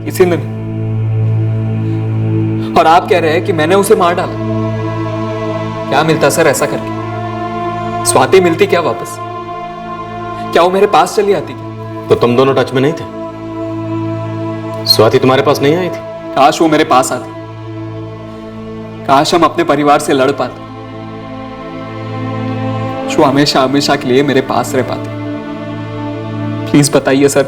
किसी ने नहीं। और आप कह रहे हैं कि मैंने उसे मार डाला। क्या मिलता सर ऐसा करके? स्वाति मिलती क्या वापस? क्या वो मेरे पास चली आती क्या? तो तुम दोनों टच में नहीं थे? स्वाति तुम्हारे पास नहीं आई थी? काश वो मेरे पास आती, काश हम अपने परिवार से लड़ पाते, जो हमेशा हमेशा के लिए मेरे पास रह पाते। प्लीज बताइए सर,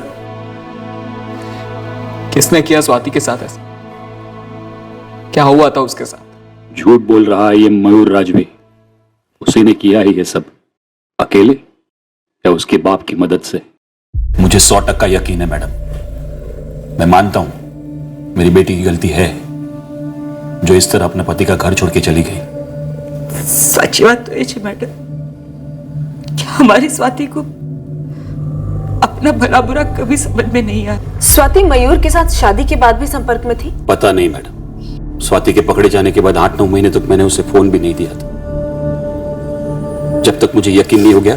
किसने किया स्वाति के साथ ऐसा? क्या हुआ था उसके साथ? झूठ बोल रहा है ये मयूर राजवी। उसी ने किया है ये सब, अकेले या उसके बाप की मदद से? मुझे 100% यकीन है मैडम। मैं मानता हूं मेरी बेटी की गलती है, जो इस तरह अपने पति का घर छोड़ के चली गई। सच बात तो है मैडम, क्या हमारी स्वाति को अपना भला बुरा कभी समझ में नहीं आया? स्वाति मयूर के साथ शादी के बाद भी संपर्क में थी? पता नहीं मैडम, स्वाति के पकड़े जाने के बाद 8-9 महीने तक मैंने उसे फोन भी नहीं दिया था, जब तक मुझे यकीन नहीं हो गया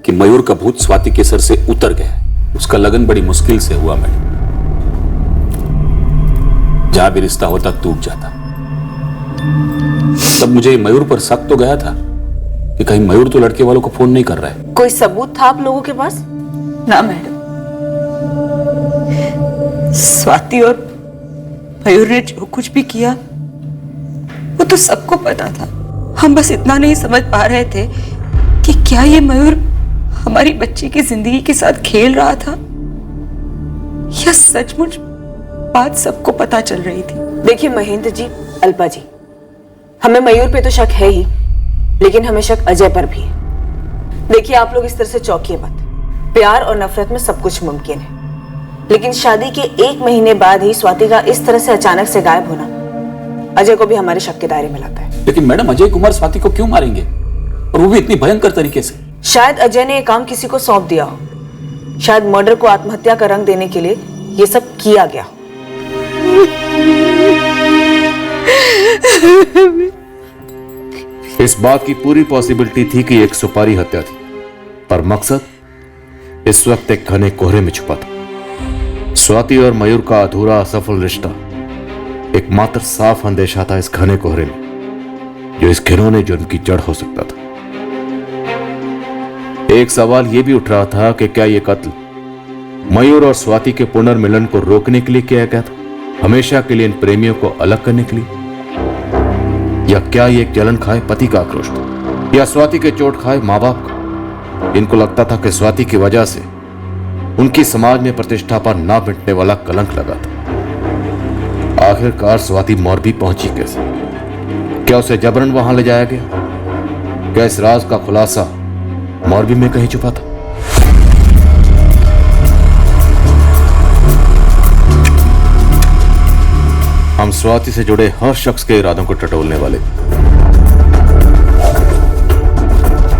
कि मयूर का भूत स्वाति के सर से उतर गया। उसका लगन बड़ी मुश्किल से हुआ मैडम, जहां भी रिश्ता होता टूट जाता। तब मुझे मयूर पर शक तो गया था कि कहीं मयूर तो लड़के वालों को फोन नहीं कर रहा है। कोई सबूत था आप लोगों के पास? ना मैडम, स्वाति और मयूर ने जो कुछ भी किया वो तो सबको पता था। हम बस इतना नहीं समझ पा रहे थे कि क्या ये मयूर हमारी बच्ची की जिंदगी के साथ खेल रहा था या सचमुच बात सबको पता चल रही थी। देखिए महेंद्र जी, अल्पा जी, हमें मयूर पे तो शक है ही, लेकिन हमें शक अजय पर भी है। देखिए आप लोग इस तरह से चौंकिए मत। प्यार और नफरत में सब कुछ मुमकिन है, लेकिन शादी के 1 महीने बाद ही स्वाति का इस तरह से अचानक से गायब होना अजय को भी हमारे शक के दायरे में लाता है। लेकिन मैडम, अजय कुमार स्वाति को क्यों मारेंगे, और वो भी इतनी भयंकर तरीके से? शायद अजय ने यह काम किसी को सौंप दिया हो। शायद मर्डर को आत्महत्या का रंग देने के लिए ये सब किया गया। इस बात की पूरी पॉसिबिलिटी थी कि एक सुपारी हत्या थी, पर मकसद इस वक्त एक घने कोहरे में छुपा था। स्वाति और मयूर का अधूरा असफल रिश्ता एकमात्र साफ अंदेशा था इस घने कोहरे में, जो इस घिनौने जुर्म की जड़ हो सकता था। एक सवाल यह भी उठ रहा था कि क्या यह कत्ल मयूर और स्वाति के पुनर्मिलन को रोकने के लिए किया गया था, हमेशा के लिए इन प्रेमियों को अलग करने के लिए, या क्या यह एक जलन खाए पति का आक्रोश था, या स्वाति के चोट खाए मां बाप का। इनको लगता था कि स्वाति की वजह से उनकी समाज में प्रतिष्ठा पर ना मिटने वाला कलंक लगा था। आखिरकार स्वाति मोरबी पहुंची कैसे? क्या उसे जबरन वहां ले जाया गया, क्या इस राज का खुलासा मौरबी में कहीं छुपा था? हम स्वाति से जुड़े हर शख्स के इरादों को टटोलने वाले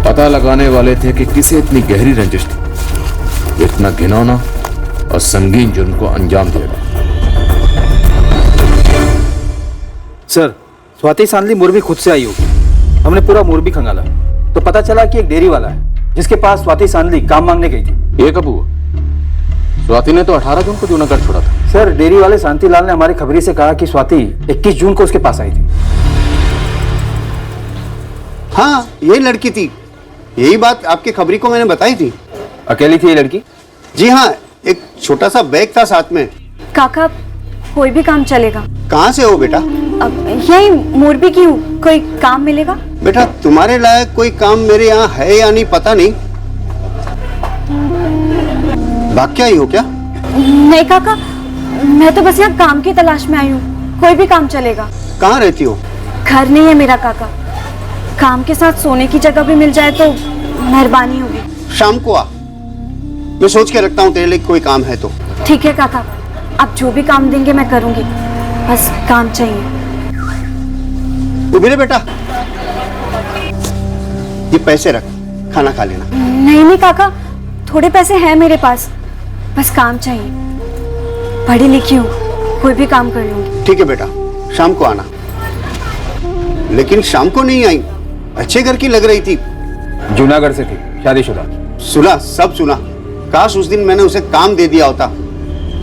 पता लगाने वाले थे कि किसे इतनी गहरी रंजिश थी, इतना घिनौना और संगीन जुर्म को अंजाम दिया गया। सर, स्वाति सांदली मुरबी खुद से आई होगी। हमने पूरा मुरबी खंगाला तो पता चला कि एक डेयरी वाला है जिसके पास स्वाति सांदली काम मांगने गई थी। ये कब हुआ? स्वाति ने तो 18 जून को जूनागढ़ छोड़ा था। सर, डेयरी वाले शांतिलाल ने हमारी खबरी से कहा कि स्वाति 21 जून को उसके पास आई थी। हाँ, यही लड़की थी। यही बात आपकी खबरी को मैंने बताई थी। अकेली थी ये लड़की? जी हाँ, एक छोटा सा बैग था साथ में। काका, कोई भी काम चलेगा। कहाँ से हो बेटा? अब यही मोरबी की हूँ, कोई काम मिलेगा? बेटा, तुम्हारे लायक कोई काम मेरे यहाँ है या नहीं पता नहीं। भाग के आई हो क्या? नहीं काका, मैं तो बस यहाँ काम की तलाश में आई हूँ। कोई भी काम चलेगा। कहाँ रहती हो? घर नहीं है मेरा काका। काम के साथ सोने की जगह भी मिल जाए तो मेहरबानी होगी। शाम को आ, मैं सोच के रखता हूँ तेरे लिए कोई काम है तो। ठीक है काका, आप जो भी काम देंगे मैं करूँगी, बस काम चाहिए। उभी रे बेटा, ये पैसे रख, खाना खा लेना। नहीं काका, थोड़े पैसे हैं मेरे पास, बस काम चाहिए। पढ़ी लिखी हूँ, कोई भी काम कर लूंगी। ठीक है बेटा, शाम को आना। लेकिन शाम को नहीं आई, अच्छे घर की लग रही थी। जूनागढ़ से थी, शादीशुदा। सुना, सब सुना। काश उस दिन मैंने उसे काम दे दिया होता,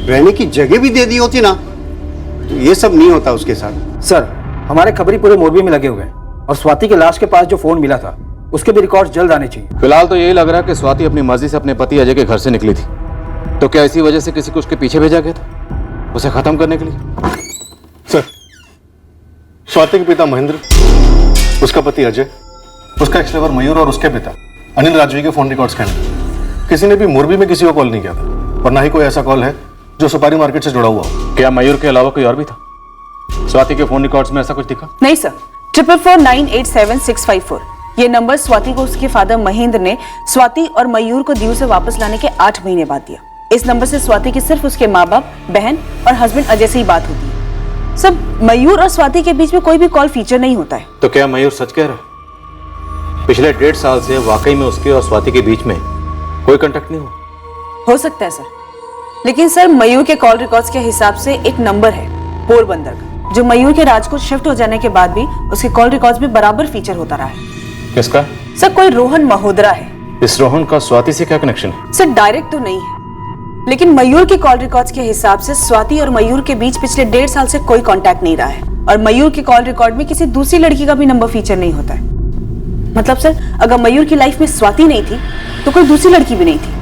रहने की जगह भी दे दी होती ना, तो ये सब नहीं होता उसके साथ। सर, हमारे खबरी पूरे मोरबी में लगे हुए हैं और स्वाति के लाश के पास जो फोन मिला था उसके भी रिकॉर्ड जल्द आने चाहिए। फिलहाल तो यही लग रहा है कि स्वाति अपनी मर्जी से अपने पति अजय के घर से निकली थी। तो क्या इसी वजह से किसी को उसके पीछे भेजा गया था, उसे खत्म करने के लिए? सर, स्वाति के पिता महेंद्र, उसका पति अजय, उसका एक्स-लेवर मयूर और उसके पिता अनिल राजवी के फोन रिकॉर्ड्स स्कैन। किसी ने भी मोरबी में किसी को कॉल नहीं किया था और ना ही कोई ऐसा कॉल है जो सुपारी मार्केट से जुड़ा हुआ हो। क्या मयूर के अलावा कोई और भी था? स्वाति के फोन रिकॉर्ड्स में ऐसा कुछ दिखा? नहीं सर, 4449877654 ये नंबर स्वाति को उसके फादर महेंद्र ने स्वाति और मयूर को दीव से वापस लाने के 8 महीने बाद दिया। इस नंबर से स्वाति की सिर्फ उसके माँ बाप, बहन और हस्बैंड अजय से ही बात होती है। सब मयूर और स्वाति के बीच में कोई भी कॉल फीचर नहीं होता है। तो क्या मयूर सच कह रहा है? पिछले 1.5 साल से वाकई में उसके और स्वाति के बीच में कोई कांटेक्ट नहीं हुआ? हो सकता है सर, लेकिन सर मयूर के कॉल रिकॉर्ड्स के हिसाब से एक नंबर है पोरबंदर का, जो मयूर के राजकोट शिफ्ट हो जाने के बाद भी उसके कॉल रिकॉर्ड्स में बराबर फीचर होता रहा है। किसका? सर, कोई रोहन महोदरा है। इस रोहन का स्वाति से क्या कनेक्शन है? सर, डायरेक्ट तो नहीं है, लेकिन मयूर के कॉल रिकॉर्ड्स के हिसाब से स्वाति और मयूर के बीच पिछले 1.5 साल से कोई कांटेक्ट नहीं रहा है और मयूर के कॉल रिकॉर्ड में किसी दूसरी लड़की का भी नंबर फीचर नहीं होता है। मतलब सर, अगर मयूर की लाइफ में स्वाति नहीं थी तो कोई दूसरी लड़की भी नहीं थी,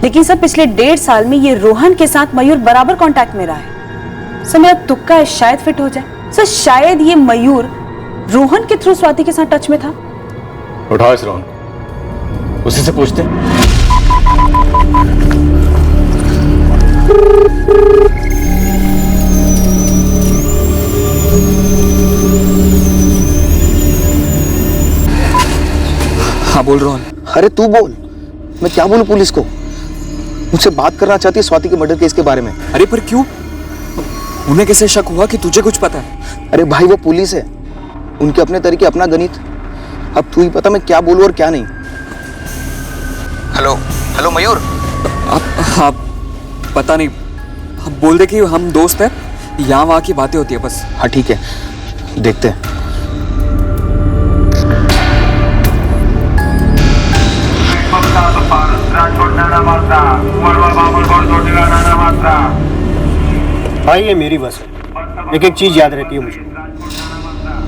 लेकिन सर पिछले 1.5 साल में ये रोहन के साथ मयूर बराबर कांटेक्ट में रहा है। सर, मेरा तुक्का है शायद फिट हो जाए। सर, शायद ये मयूर रोहन के थ्रू स्वाति के साथ टच में था। उठाओ इस रोहन, उसी से पूछते हैं। हाँ बोल रोहन। अरे तू बोल, मैं क्या बोलूं पुलिस को? मुझसे बात करना चाहती है स्वाति के मर्डर केस के बारे में। अरे पर क्यों? उन्हें कैसे शक हुआ कि तुझे कुछ पता है? अरे भाई, वो पुलिस है, उनके अपने तरीके, अपना गणित। अब तू ही पता मैं क्या बोलूं और क्या नहीं। हेलो मयूर। हाँ, पता नहीं, अब बोल दे कि हम दोस्त हैं, यहाँ वहाँ की बातें होती है बस। हाँ ठीक है, देखते हैं। भाई, ये मेरी बस है। एक चीज याद रहती है मुझे।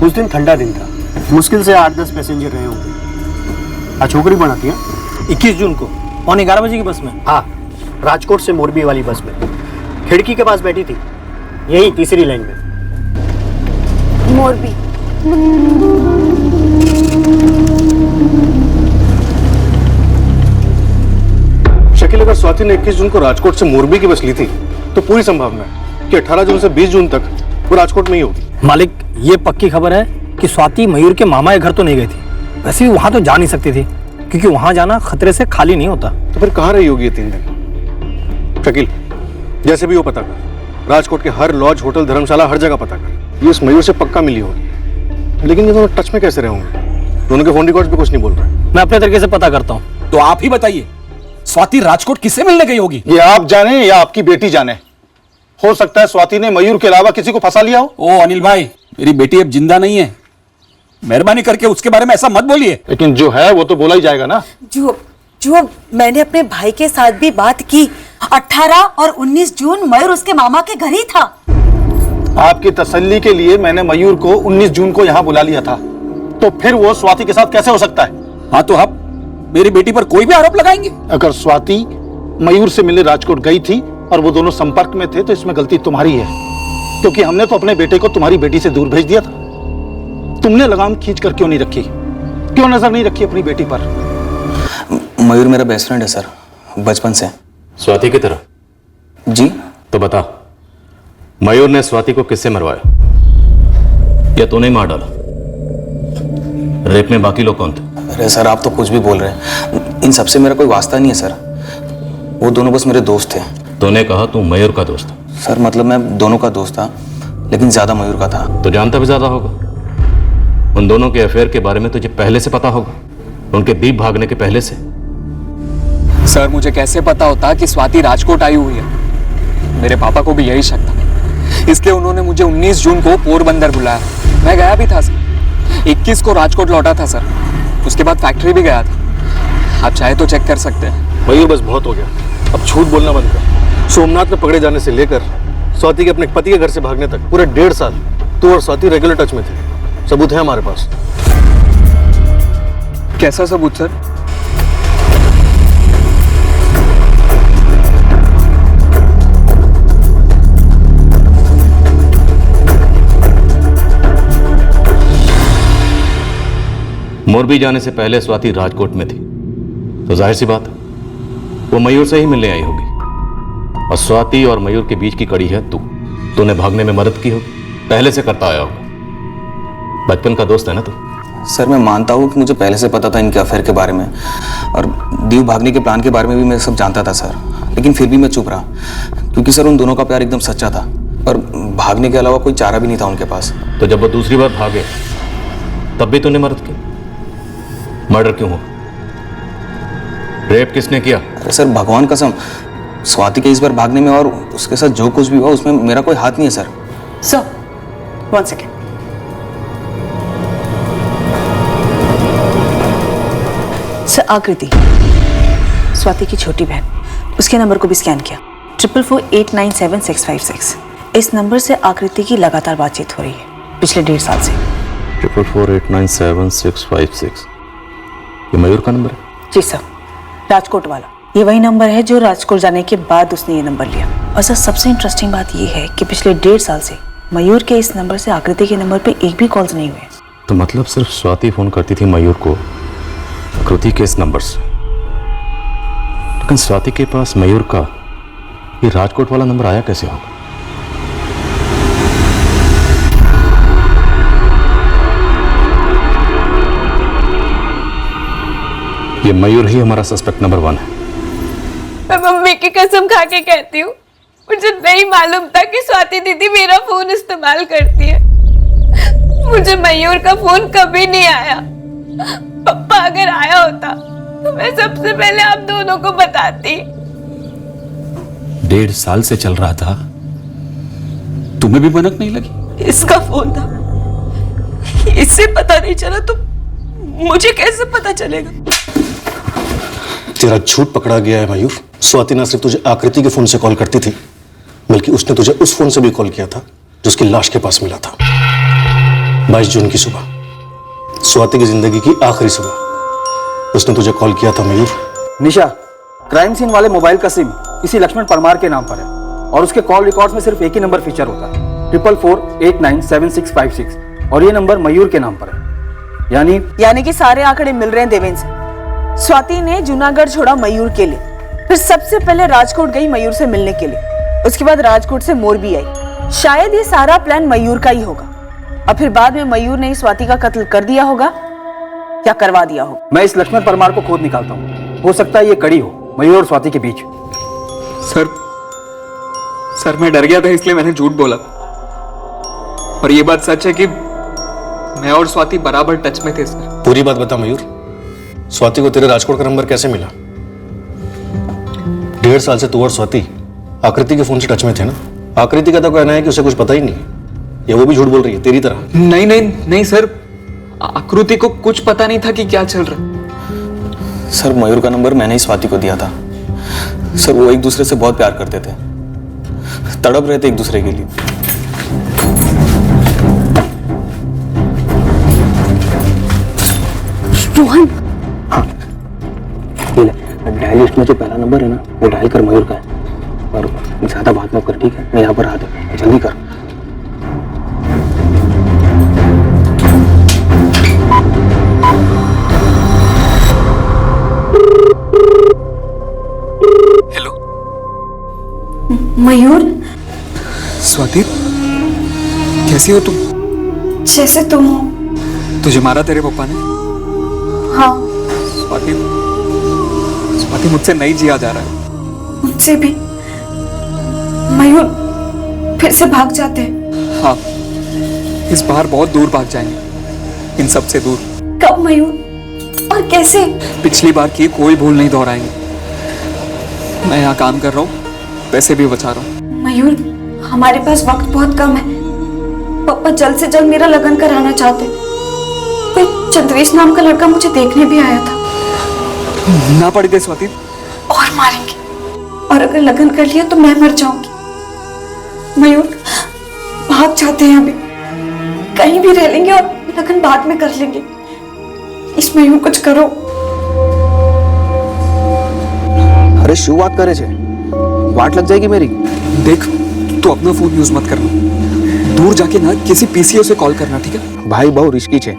उस दिन ठंडा दिन था, मुश्किल से 8-10 पैसेंजर रहे होंगे। आज छोकरी बनाती है 21 जून को 11:15 बजे की बस में। हाँ, राजकोट से मोरबी वाली बस में खिड़की के पास बैठी थी, यही तीसरी लाइन में। मोरबी। शकील, अगर स्वाति ने 21 जून को राजकोट से मोरबी की बस ली थी तो पूरी संभावना है कि 18 जून से 20 जून तक वो राजकोट में ही होगी। मालिक, ये पक्की खबर है कि स्वाति मयूर के मामा के घर तो नहीं गई थी। वैसे भी वहां तो जा नहीं सकती थी, क्योंकि वहां जाना खतरे से खाली नहीं होता। तो फिर कहाँ रही होगी ये 3 दिन? शकील, जैसे भी वो पता कर, राजकोट के हर लॉज, होटल, धर्मशाला, हर जगह पता कर। ये उस मयूर से पक्का मिली होगी। लेकिन ये दोनों टच में कैसे रहेंगे? दोनों के फोन रिकॉर्ड्स भी कुछ नहीं बोल रहे। मैं अपने तरीके से पता करता हूँ। तो आप ही बताइए, स्वाति राजकोट किससे मिलने गई होगी? ये आप जाने या आपकी बेटी जाने। हो सकता है स्वाति ने मयूर के अलावा किसी को फंसा लिया हो। ओ अनिल भाई, मेरी बेटी अब जिंदा नहीं है, मेहरबानी करके उसके बारे में ऐसा मत बोलिए। लेकिन जो है वो तो बोला ही जाएगा ना। जो मैंने अपने भाई के साथ भी बात की, 18 और 19 जून मयूर उसके मामा के घर ही था। आपकी तसल्ली के लिए मैंने मयूर को 19 जून को यहाँ बुला लिया था, तो फिर वो स्वाति के साथ कैसे हो सकता है? हाँ तो आप मेरी बेटी पर कोई भी आरोप लगाएंगे? अगर स्वाति मयूर से मिलने राजकोट गई थी और वो दोनों संपर्क में थे, तो इसमें गलती तुम्हारी है, क्योंकि हमने तो अपने बेटे को तुम्हारी बेटी से दूर भेज दिया था। तुमने लगाम खींच कर क्यों नहीं रखी? क्यों नजर नहीं रखी अपनी बेटी पर? मयूर मेरा बेस्ट फ्रेंड है सर, बचपन से। स्वाति की तरह? जी। तो बता, मयूर ने स्वाति को किससे मरवाया, या तूने मार डाला? रेप में बाकी लोग कौन थे? अरे सर, आप तो कुछ भी बोल रहे हैं। इन सबसे मेरा कोई वास्ता नहीं है सर। वो दोनों बस मेरे दोस्त थे। तूने कहा तू मयूर का दोस्त? सर मतलब मैं दोनों का दोस्त था, लेकिन ज्यादा मयूर का था। तो जानता भी ज्यादा होगा। उन दोनों के अफेयर के बारे में तुझे पहले से पता होगा, उनके दीप भागने के पहले से। सर मुझे कैसे पता होता कि स्वाति राजकोट आई हुई है? मेरे पापा को भी यही शक था, इसलिए उन्होंने मुझे 19 जून को पोरबंदर बुलाया। मैं गया भी था सर। 21 को राजकोट लौटा था सर। उसके बाद फैक्ट्री भी गया था। आप चाहे तो चेक कर सकते हैं। मयूर बस बहुत हो गया, अब झूठ बोलना बंद कर। सोमनाथ में पकड़े जाने से लेकर स्वाति के अपने पति के घर से भागने तक पूरे 1.5 साल तू और स्वाति रेगुलर टच में थे। सबूत है हमारे पास। कैसा सबूत सर? मोरबी जाने से पहले स्वाति राजकोट में थी, तो जाहिर सी बात वो मयूर से ही मिलने आई होगी। और स्वाति और मयूर के बीच की कड़ी है तूने भागने में मदद की होगी, पहले से करता आया होगा। बचपन का दोस्त है ना तू। सर मैं मानता हूँ कि मुझे पहले से पता था इनके अफेयर के बारे में, और दीव भागने के प्लान के बारे में भी मैं सब जानता था सर। लेकिन फिर भी मैं चुप रहा, क्योंकि सर उन दोनों का प्यार एकदम सच्चा था, और भागने के अलावा कोई चारा भी नहीं था उनके पास। तो जब वो दूसरी बार भागे तब भी तूने मदद की? मर्डर क्यों हुआ? रेप किसने किया? अरे सर भगवान कसम, स्वाति के इस बार भागने में और उसके साथ जो कुछ भी हुआ उसमें मेरा कोई हाथ नहीं है सर। Sir 1 second. सर आकृति, स्वाति की छोटी बहन, उसके नंबर को भी स्कैन किया। 4448976656। इस नंबर से आकृति की लगातार बातचीत हो रही है पिछले 1.5 साल से। 4448976656। ये मयूर का नंबर है? जी सर, राजकोट वाला। ये वही नंबर है जो राजकोट जाने के बाद उसने ये नंबर लिया। और सर सबसे इंटरेस्टिंग बात ये है कि पिछले 1.5 साल से मयूर के इस नंबर से आकृति के नंबर पे एक भी कॉल्स नहीं हुए। तो मतलब सिर्फ स्वाति फोन करती थी मयूर को आकृति के इस नंबर से, लेकिन स्वाति के पास मयूर का ये राजकोट वाला नंबर आया कैसे होगा? ये मयूर ही हमारा सस्पेक्ट नंबर 1 है। मैं मम्मी की कसम खा के कहती हूँ, मुझे नहीं मालूम था कि स्वाति दीदी मेरा फोन इस्तेमाल करती है। मुझे मयूर का फोन कभी नहीं आया। पप्पा अगर आया होता तो मैं सबसे पहले आप दोनों को बताती। 1.5 साल से चल रहा था, तुम्हें भी भनक नहीं लगी? इसका फोन था, इससे पता नहीं चला तो मुझे कैसे पता चलेगा? तेरा झूठ पकड़ा गया है मयूर। स्वाति ना सिर्फ तुझे आकृति के फोन से कॉल करती थी, बल्कि उसने तुझे उस फोन से भी कॉल किया था जो उसकी लाश के पास मिला था। 22 जून की सुबह, स्वाति की जिंदगी की आखिरी सुबह, उसने तुझे कॉल किया था मयूर। निशा, क्राइम सीन वाले मोबाइल का सिम किसी लक्ष्मण परमार के नाम पर है, और उसके कॉल रिकॉर्ड्स में सिर्फ एक ही नंबर फीचर होता है, 4448976656, और ये नंबर मयूर के नाम पर है। यानी कि सारे आंकड़े मिल रहे हैं देवेंद्र से। स्वाति ने जूनागढ़ छोड़ा मयूर के लिए, फिर सबसे पहले राजकोट गई मयूर से मिलने के लिए, उसके बाद राजकोट से मोरबी आई। शायद ये सारा प्लान मयूर का ही होगा, और फिर बाद में मयूर ने स्वाति का कत्ल कर दिया होगा या करवा दिया हो। मैं इस लक्ष्मण परमार को खोद निकालता हूँ, हो सकता है ये कड़ी हो मयूर और स्वाति के बीच। सर मैं डर गया था इसलिए मैंने झूठ बोला, और ये बात सच है कि मैं और स्वाति बराबर टच में थे सर। पूरी बात बता मयूर, स्वाति को तेरे राजकोट का नंबर कैसे मिला? 1.5 साल से तू और स्वाति आकृति के फोन से टच में थे ना? आकृति का तो कहना है कि उसे कुछ पता ही नहीं है, या वो भी झूठ बोल रही है तेरी तरह? नहीं सर, आकृति को कुछ पता नहीं था कि क्या चल रहा। सर मयूर का नंबर मैंने ही स्वाति को दिया था। सर वो एक दूसरे से बहुत प्यार करते थे, तड़प रहे थे एक दूसरे के लिए। रोहन, हाँ डायल लिस्ट में जो पहला नंबर है ना, वो डायल कर मयूर का है, और ज्यादा बात मत कर, ठीक है? मैं यहाँ पर आ दे, जल्दी कर। मयूर, स्वाति कैसी हो तुम? जैसे तुम हो। तुझे मारा तेरे पापा ने? हाँ। स्वाति मुझसे नहीं जिया जा रहा है। मुझसे भी। मयूर फिर से भाग जाते हैं। हाँ, इस बार बहुत दूर भाग जाएंगे, इन सब से दूर। कब मयूर, और कैसे? पिछली बार की कोई भूल नहीं दोहराएंगे। मैं यहाँ काम कर रहा हूँ, पैसे भी बचा रहा हूँ। मयूर हमारे पास वक्त बहुत कम है, पापा जल्द से जल्द मेरा लगन कराना चाहते। कोई चंद्रेश नाम का लड़का मुझे देखने भी आया था। ना पड़ी दे स्वाति। और मारेंगे, और अगर लगन कर लिया तो मैं मर जाऊंगी। मयूर भाग जाते हैं, अभी कहीं भी रह लेंगे और लगन बाद में कर लेंगे। इस मयूर कुछ करो। अरे शू बात करे छे, वाट लग जाएगी मेरी। देख तू अपना फोन यूज मत करना, दूर जाके ना किसी पीसीओ से कॉल करना, ठीक है? भाई बहुत रिस्की छे,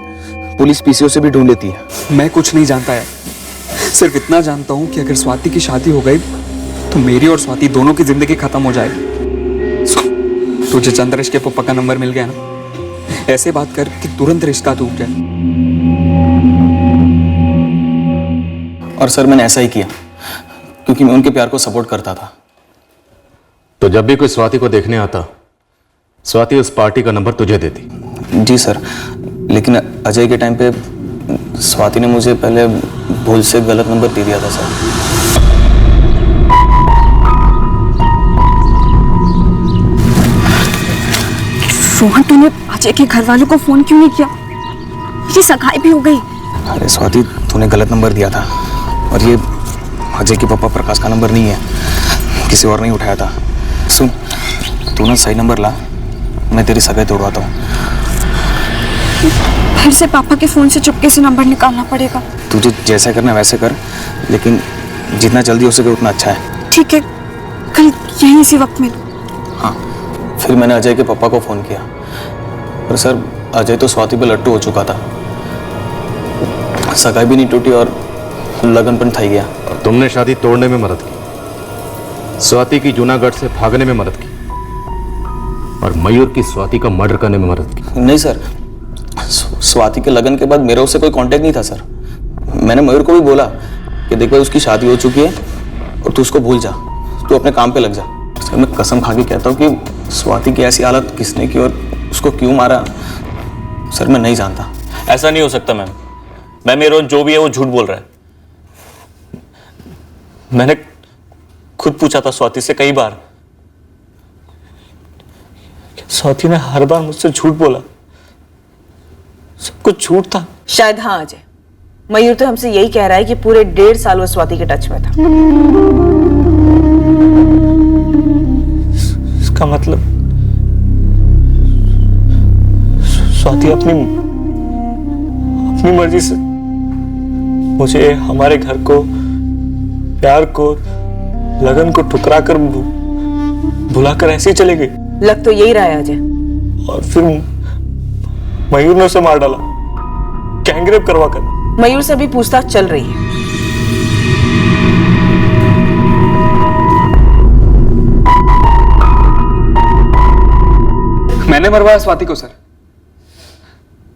पुलिस पीसीओ से भी ढूंढ लेती है। मैं कुछ नहीं जानता है, सिर्फ इतना जानता हूँ कि अगर स्वाति की शादी हो गई तो मेरी और स्वाति दोनों की जिंदगी खत्म हो जाएगी। सुन, तुझे चंद्रेश के पप्पा का नंबर मिल गया ना, ऐसे बात कर कि तुरंत रिश्ता टूट जाए। और सर मैंने ऐसा ही किया क्योंकि मैं उनके प्यार को सपोर्ट करता था। तो जब भी कोई स्वाति को देखने आता, स्वाति उस पार्टी का नंबर तुझे देती? जी सर, लेकिन अजय के टाइम पे स्वाति ने मुझे पहले भूल से गलत नंबर दे दिया था सर। रोहन, तूने अजय के घर वालों को फोन क्यों नहीं किया? ये सगाई भी हो गई। अरे स्वाति, तूने गलत नंबर दिया था, और ये अजय के पापा प्रकाश का नंबर नहीं है, किसी और नहीं उठाया था। सुन, तू ना सही नंबर ला, मैं तेरी सगाई तोड़वाता हूँ। फिर से पापा के फोन से चुपके से नंबर निकालना पड़ेगा। तुझे जैसा करना वैसे कर, लेकिन जितना जल्दी हो सके उतना अच्छा है। ठीक है, कल यहीं इसी वक्त मिल। हाँ, फिर मैंने अजय के पापा को फोन किया, पर सर अजय तो स्वाति पे लट्टू हो चुका था, सगाई भी नहीं टूटी और लगन पण थई गया। तुमने शादी तोड़ने में मदद की, स्वाति की जूनागढ़ से भागने में मदद की, और मयूर की स्वाति का मर्डर करने में मदद की। नहीं सर, स्वाति के लगन के बाद मेरा उससे कोई कांटेक्ट नहीं था सर। मैंने मयूर को भी बोला कि देख भाई उसकी शादी हो चुकी है और तू उसको भूल जा, तू अपने काम पे लग जा। सर मैं कसम खा के कहता हूँ कि स्वाति की ऐसी हालत किसने की और उसको क्यों मारा, सर मैं नहीं जानता। ऐसा नहीं हो सकता मैम, मेरे जो भी है वो झूठ बोल रहा है। मैंने खुद पूछा था स्वाति से कई बार, स्वाति ने हर बार मुझसे झूठ बोला, सब कुछ झूठ था। शायद हाँ अजय, मयूर तो हमसे यही कह रहा है कि पूरे 1.5 साल वो स्वाति के टच में था। इसका मतलब स्वाति अपनी मर्जी से मुझे, हमारे घर को, प्यार को, लगन को ठुकरा कर भुलाकर ऐसे ही चले गई। लग तो यही रहा है अजय। और फिर मयूर ने उसे मार डाला, गैंगरेप करवा कर। मयूर से भी पूछताछ चल रही है। मैंने मरवाया स्वाति को सर,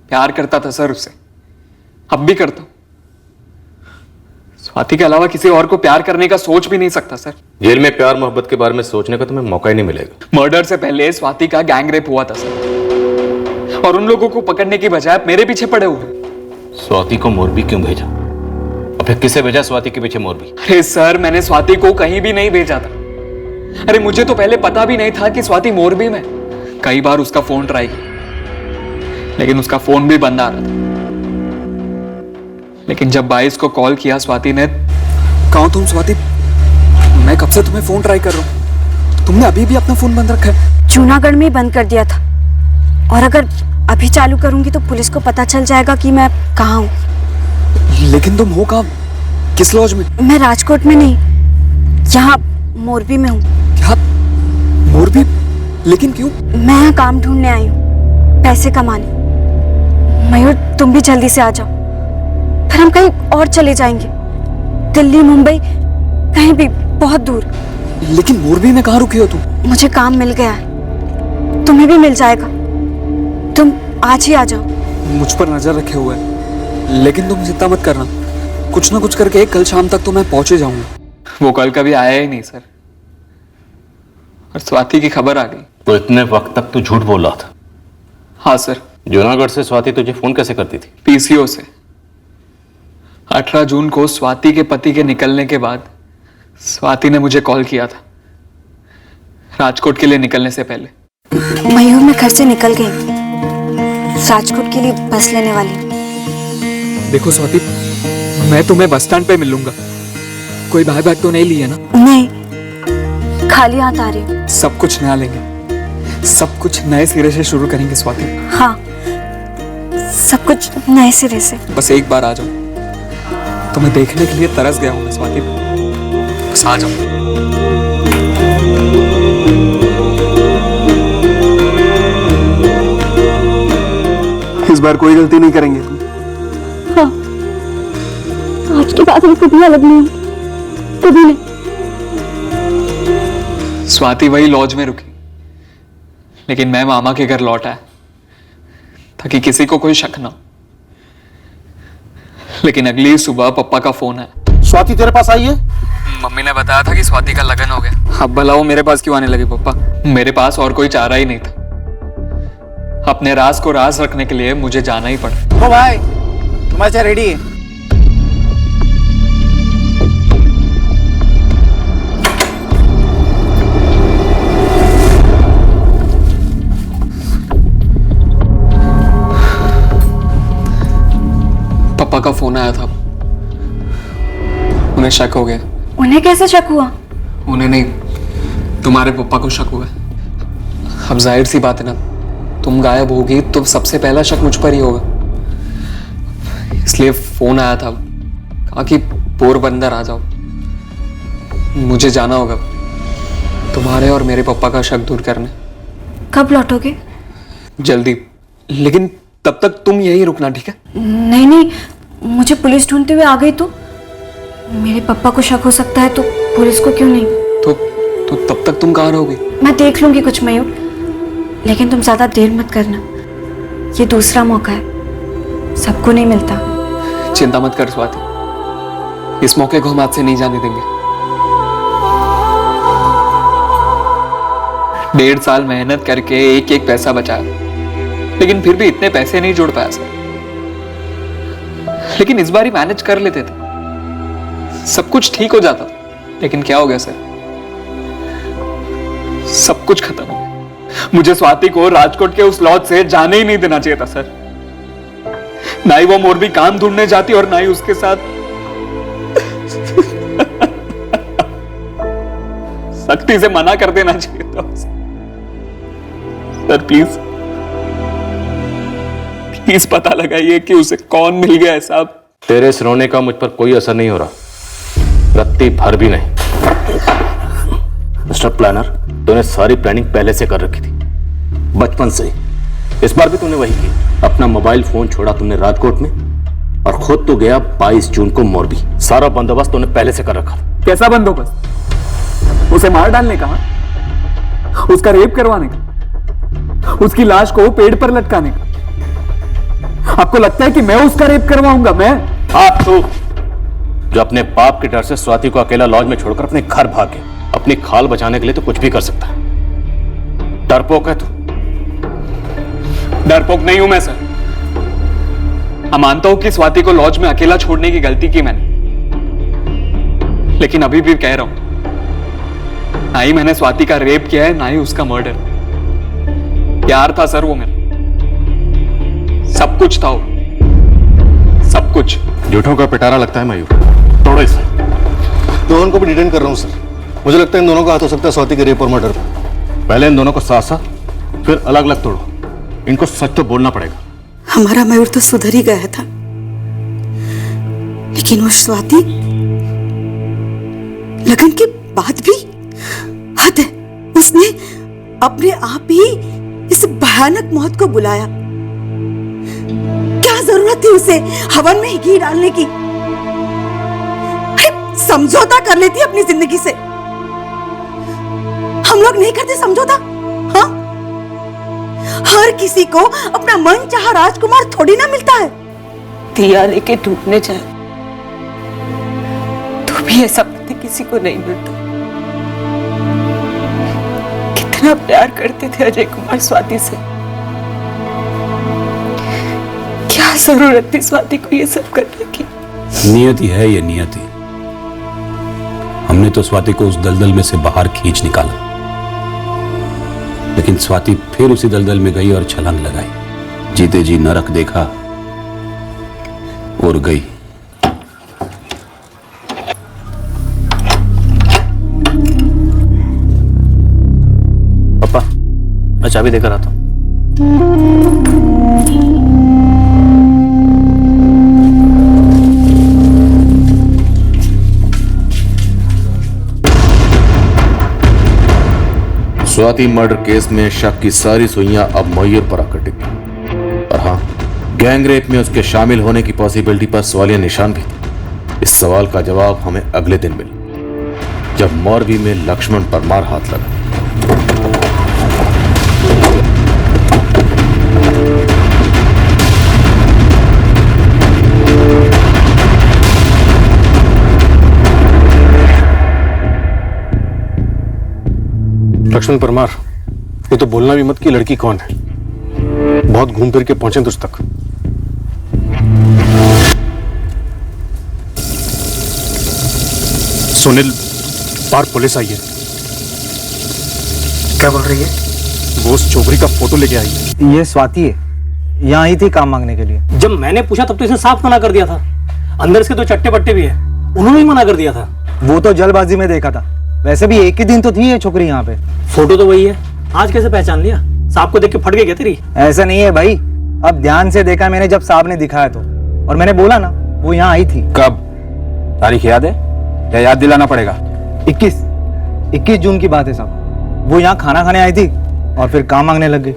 प्यार करता था सर उससे, अब भी करता हूं। स्वाति के अलावा किसी और को प्यार करने का सोच भी नहीं सकता सर। जेल में प्यार मोहब्बत के बारे में सोचने का तुम्हें मौका ही नहीं मिलेगा। मर्डर से पहले स्वाति का गैंग रेप हुआ था सर, और उन लोगों को पकड़ने की बजाय आप मेरे पीछे पड़े हुए। स्वाति को मोरबी क्यों भेजा? और फिर किसे भेजा स्वाति के पीछे मोरबी? अरे सर, मैंने स्वाति को कहीं भी नहीं भेजा था। अरे मुझे तो पहले पता भी नहीं था कि स्वाति मोरबी में। कई बार उसका फोन ट्राई किया, लेकिन उसका फोन भी बंद आ रहा था। लेकिन जब 22 को कॉल किया स्वाति ने, कहाँ तुम स्वाति? मैं कब से तुम्हें फोन ट्राई कर रहा हूँ, तुमने अभी भी अपना फोन बंद रखा है। जूनागढ़ में ही बंद कर दिया था, और अगर अभी चालू करूंगी तो पुलिस को पता चल जाएगा कि मैं कहाँ हूँ। लेकिन तुम हो कहाँ? किस लॉज में? मैं राजकोट में नहीं, यहाँ मोरबी में हूँ। क्या मोरबी? लेकिन क्यों? मैं यहाँ काम ढूंढने आई हूँ, पैसे कमाने। मयूर, तुम भी जल्दी से आ जाओ, फिर हम कहीं और चले जाएंगे, दिल्ली, मुंबई, कहीं भी, बहुत दूर। लेकिन मोरबी में कहाँ रुकी हो तुम? मुझे काम मिल गया है, तुम्हें भी मिल जाएगा, तुम आज ही आ जाओ। मुझ पर नजर रखे हुए है, लेकिन तुम चिंता मत करना, कुछ ना कुछ करके कल शाम तक तो मैं पहुंचे जाऊंगा। वो कल कभी आया ही नहीं सर, और स्वाति की खबर आ गई। तो इतने वक्त तक तू झूठ बोल रहा था? हाँ सर। जूनागढ़ से स्वाति तुझे फोन कैसे करती थी? पीसीओ से। 18 जून को स्वाति के पति के निकलने के बाद स्वाति ने मुझे कॉल किया था, राजकोट के लिए निकलने से पहले। मयूर, मैं घर से निकल गई, राजकोट के लिए बस लेने वाली। देखो स्वाति, मैं तुम्हें बस स्टैंड पे मिलूंगा। कोई बैग तो नहीं लिया ना? नहीं, खाली हाथ आ रही हूँ। सब कुछ नया लेंगे, सब कुछ नए सिरे से शुरू करेंगे स्वाति। हाँ, सब कुछ नए सिरे से। बस एक बार आ जाओ, तुम्हें देखने के लिए तरस गया हूं मैं स्वाति, बस आ जाओ। इस बार कोई गलती नहीं करेंगे। हाँ, आज के बाद हम कभी अलग नहीं, कभी नहीं। स्वाति वही लॉज में रुकी, लेकिन मैं मामा के घर लौट आया ताकि किसी को कोई शक ना हो। लेकिन अगली सुबह पप्पा का फोन आया। स्वाति तेरे पास आई है? मम्मी ने बताया था कि स्वाति का लगन हो गया। अब भला वो मेरे पास क्यों आने लगी पप्पा? मेरे पास और कोई चारा ही नहीं था, अपने राज को राज रखने के लिए मुझे जाना ही पड़ा। ओ भाई, तुम्हारा चाय रेडी है। पापा का फोन आया था, उन्हें शक हो गया। उन्हें कैसे शक हुआ? उन्हें नहीं, तुम्हारे पापा को शक हुआ। अब जाहिर सी बात है ना, तुम गायब होगी तो सबसे पहला शक मुझ पर ही होगा। इसलिए फोन आया था, कहा कि पोरबंदर आ जाओ, मुझे जाना होगा तुम्हारे और मेरे पापा का शक दूर करने। कब लौटोगे? जल्दी, लेकिन तब तक तुम यहीं रुकना, ठीक है? नहीं नहीं, मुझे पुलिस ढूंढते हुए आ गई तो मेरे पापा को शक हो सकता है, तो पुलिस को क्यों नहीं? तो तब तक तुम कहाँ रहोगी? मैं देख लूंगी कुछ मयूर, लेकिन तुम ज्यादा देर मत करना, ये दूसरा मौका है, सबको नहीं मिलता। चिंता मत कर स्वाति, इस मौके को हम हाथ से नहीं जाने देंगे। 1.5 साल मेहनत करके एक एक पैसा बचाया, लेकिन फिर भी इतने पैसे नहीं जोड़ पाया सर। लेकिन इस बार ही मैनेज कर लेते थे, सब कुछ ठीक हो जाता। लेकिन क्या हो गया सर, सब कुछ खत्म हो गया। मुझे स्वाति को राजकोट के उस लॉज से जाने ही नहीं देना चाहिए था सर। ना ही वो मोरबी काम ढूंढने जाती और ना ही उसके साथ सख्ती से मना कर देना चाहिए था सर। प्लीज पता लगाइए कि उसे कौन मिल गया है साहब। तेरे इस रोने का मुझ पर कोई असर नहीं हो रहा, रत्ती भर भी नहीं। मिस्टर प्लानर, तूने सारी प्लानिंग पहले से कर रखी थी, बचपन से ही। इस बार भी तूने वही की। अपना मोबाइल फोन छोड़ा तुमने राजकोट में, और खुद तो गया 22 जून को मोरबी। सारा बंदोबस्त तूने पहले से कर रखा था। कैसा बंदोबस्त? उसे मार डालने का, उसका रेप करवाने का, उसकी लाश को पेड़ पर लटकाने का। आपको लगता है कि मैं उसका रेप करवाऊंगा? मैं? आप तो जो अपने बाप के डर से स्वाति को अकेला लॉज में छोड़कर अपने घर भागे, अपनी खाल बचाने के लिए तो कुछ भी कर सकता है। डरपोक है तू। डरपोक नहीं हूं मैं सर। मैं मानता हूं कि स्वाति को लॉज में अकेला छोड़ने की गलती की मैंने, लेकिन अभी भी कह रहा हूं, ना ही मैंने स्वाति का रेप किया है, ना ही उसका मर्डर। प्यार था सर वो मेरा, सब कुछ था वो, सब कुछ। झूठों का पिटारा लगता है मयूर। तोड़ो इसे। दोनों को भी डिटेन कर रहा हूं सर। मुझे लगता है इन दोनों का हाथ हो सकता है स्वाति के रेप और मर्डर में। पहले इन दोनों को साथ साथ फिर अलग अलग तोड़ो। इनको सच तो बोलना पड़ेगा। हमारा मयूर तो सुधर ही गया था, लेकिन वो स्वाति, लगन के बाद भी हद है। उसने अपने आप ही इस भयानक मौत को बुलाया। क्या जरूरत थी उसे हवन में घी डालने की? समझौता कर लेती अपनी जिंदगी से। हम लोग नहीं करते समझौता? हाँ, हर किसी को अपना मन चाहा राजकुमार थोड़ी ना मिलता है। दिया लेके टूटने जाए तो भी ऐसा पति किसी को नहीं मिलता। कितना प्यार करते थे अजय कुमार स्वाति से। क्या जरूरत थी स्वाति को ये सब करने की? नियति है ये, नियति। हमने तो स्वाति को उस दलदल में से बाहर खींच निकाला, लेकिन स्वाति फिर उसी दलदल में गई और छलांग लगाई। जीते जी नरक देखा और गई। पापा, मैं चाबी देकर आता हूं। स्वाति मर्डर केस में शक की सारी सुइयां अब मयूर पर आकर टिकी। और हाँ, गैंग रेप में उसके शामिल होने की पॉसिबिलिटी पर सवालिया निशान भी थे। इस सवाल का जवाब हमें अगले दिन मिला, जब मोरबी में लक्ष्मण परमार हाथ लगा। लक्ष्मण परमार, ये तो बोलना भी मत कि लड़की कौन है। बहुत घूम फिर के पहुंचे तुझ तक। सुनील, बाहर पुलिस आई है। क्या बोल रही है? वो उस चोकरी का फोटो लेके आई है। ये स्वाति है, यहाँ आई थी काम मांगने के लिए। जब मैंने पूछा तब तो इसने साफ मना कर दिया था। अंदर इसके 2 चट्टे पट्टे भी है, उन्होंने ही मना कर दिया था। वो तो जल्दबाजी में देखा था। वैसे भी एक ही दिन तो थी ये छोकरी यहाँ पे। फोटो तो वही है, आज कैसे पहचान लिया? साहब को देख के फट गई क्या तेरी? ऐसा नहीं है भाई, अब ध्यान से देखा मैंने जब साहब ने दिखाया तो। और मैंने बोला ना, वो यहाँ आई थी। कब? तारीख याद है या याद दिलाना पड़ेगा? 21 जून की बात है साहब। वो यहाँ खाना खाने आई थी और फिर काम मांगने लग गई।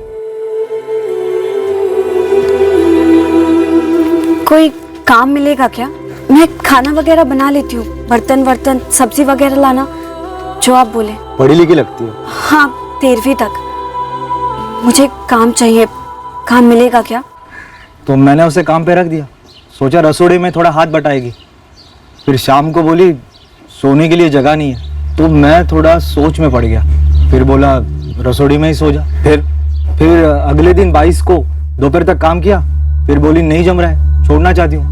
कोई काम मिलेगा क्या? मैं खाना वगैरह बना लेती हूँ, बर्तन वर्तन सब्जी वगैरह लाना, जो आप बोले। पढ़ी लिखी लगती है। हाँ, 13वीं तक। मुझे काम चाहिए, काम मिलेगा क्या? तो मैंने उसे काम पे रख दिया। सोचा रसोड़ी में थोड़ा हाथ बटाएगी। फिर शाम को बोली सोने के लिए जगह नहीं है। तो मैं थोड़ा सोच में पड़ गया। फिर बोला रसोड़ी में ही सो जा। फिर अगले दिन 22 को दोपहर तक काम किया। फिर बोली नहीं जम रहा है, छोड़ना चाहती हूँ।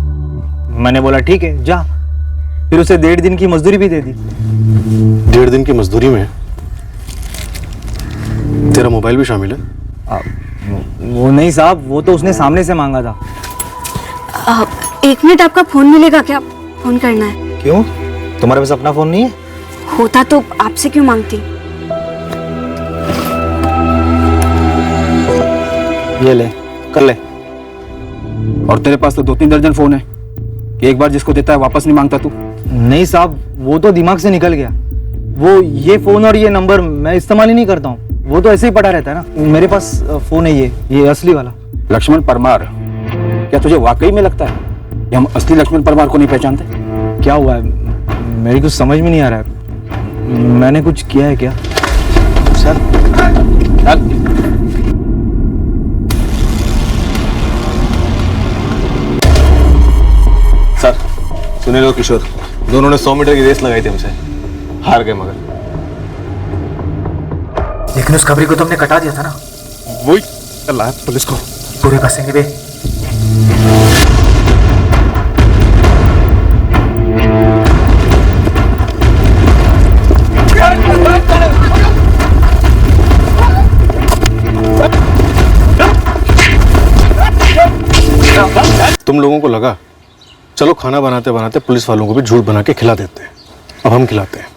मैंने बोला ठीक है जा। फिर उसे 1.5 दिन की मजदूरी भी दे दी। 1.5 दिन की मजदूरी में तेरा मोबाइल भी शामिल है? वो नहीं साहब, वो तो उसने सामने से मांगा था। 1 मिनट, आपका फोन मिलेगा क्या? फोन करना है। क्यों, तुम्हारे पास अपना फोन नहीं है? होता तो आपसे क्यों मांगती? ये ले, कर ले। और तेरे पास तो 2-3 दर्जन फोन है कि एक बार जिसको देता है वापस नहीं मांगता तू? नहीं साहब, वो तो दिमाग से निकल गया। वो ये फोन और ये नंबर मैं इस्तेमाल ही नहीं करता हूँ। वो तो ऐसे ही पड़ा रहता है ना। मेरे पास फोन है ये असली वाला। लक्ष्मण परमार, क्या तुझे वाकई में लगता है कि हम असली लक्ष्मण परमार को नहीं पहचानते? क्या हुआ है, मेरी कुछ समझ में नहीं आ रहा है। मैंने कुछ किया है क्या? सर सुनील और किशोर दोनों ने 100 मीटर की रेस लगाई थी हमसे, हार गए मगर। लेकिन उस खबरी को तुमने कटा दिया था ना। वही लाया पुलिस को। पूरे बसेंगे बे। तुम लोगों को लगा चलो खाना बनाते बनाते पुलिस वालों को भी झूठ बना के खिला देते हैं। अब हम खिलाते हैं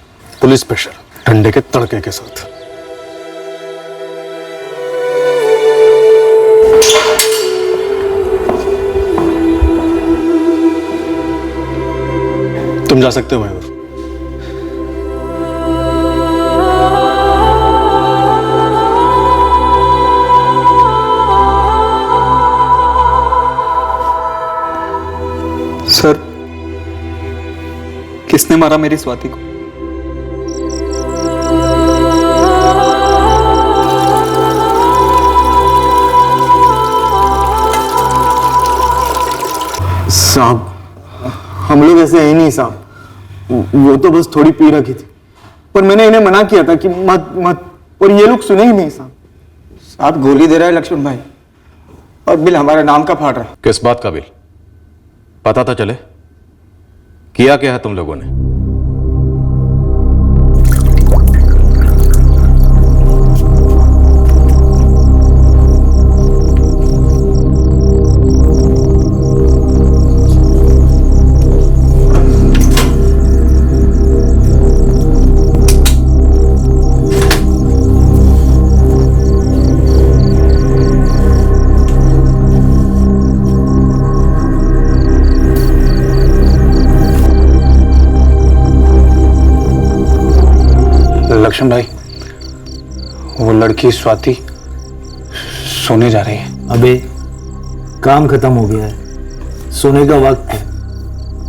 पुलिस प्रेशर, ठंडे के तड़के के साथ। तुम जा सकते हो मयूर। सर, किसने मारा मेरी स्वाति को? साहब, हम लोग ऐसे हैं नहीं साहब। वो तो बस थोड़ी पी रखी थी, पर मैंने इन्हें मना किया था कि मत मत, और ये लोग सुने ही नहीं साहब। साहब गोली दे रहा है लक्ष्मण भाई, और बिल हमारे नाम का फाड़ रहा है। किस बात का बिल? पता तो चले किया क्या है तुम लोगों ने? लक्ष्मण भाई, वो लड़की स्वाति सोने जा रही है। अबे काम खत्म हो गया है, सोने का वक्त है।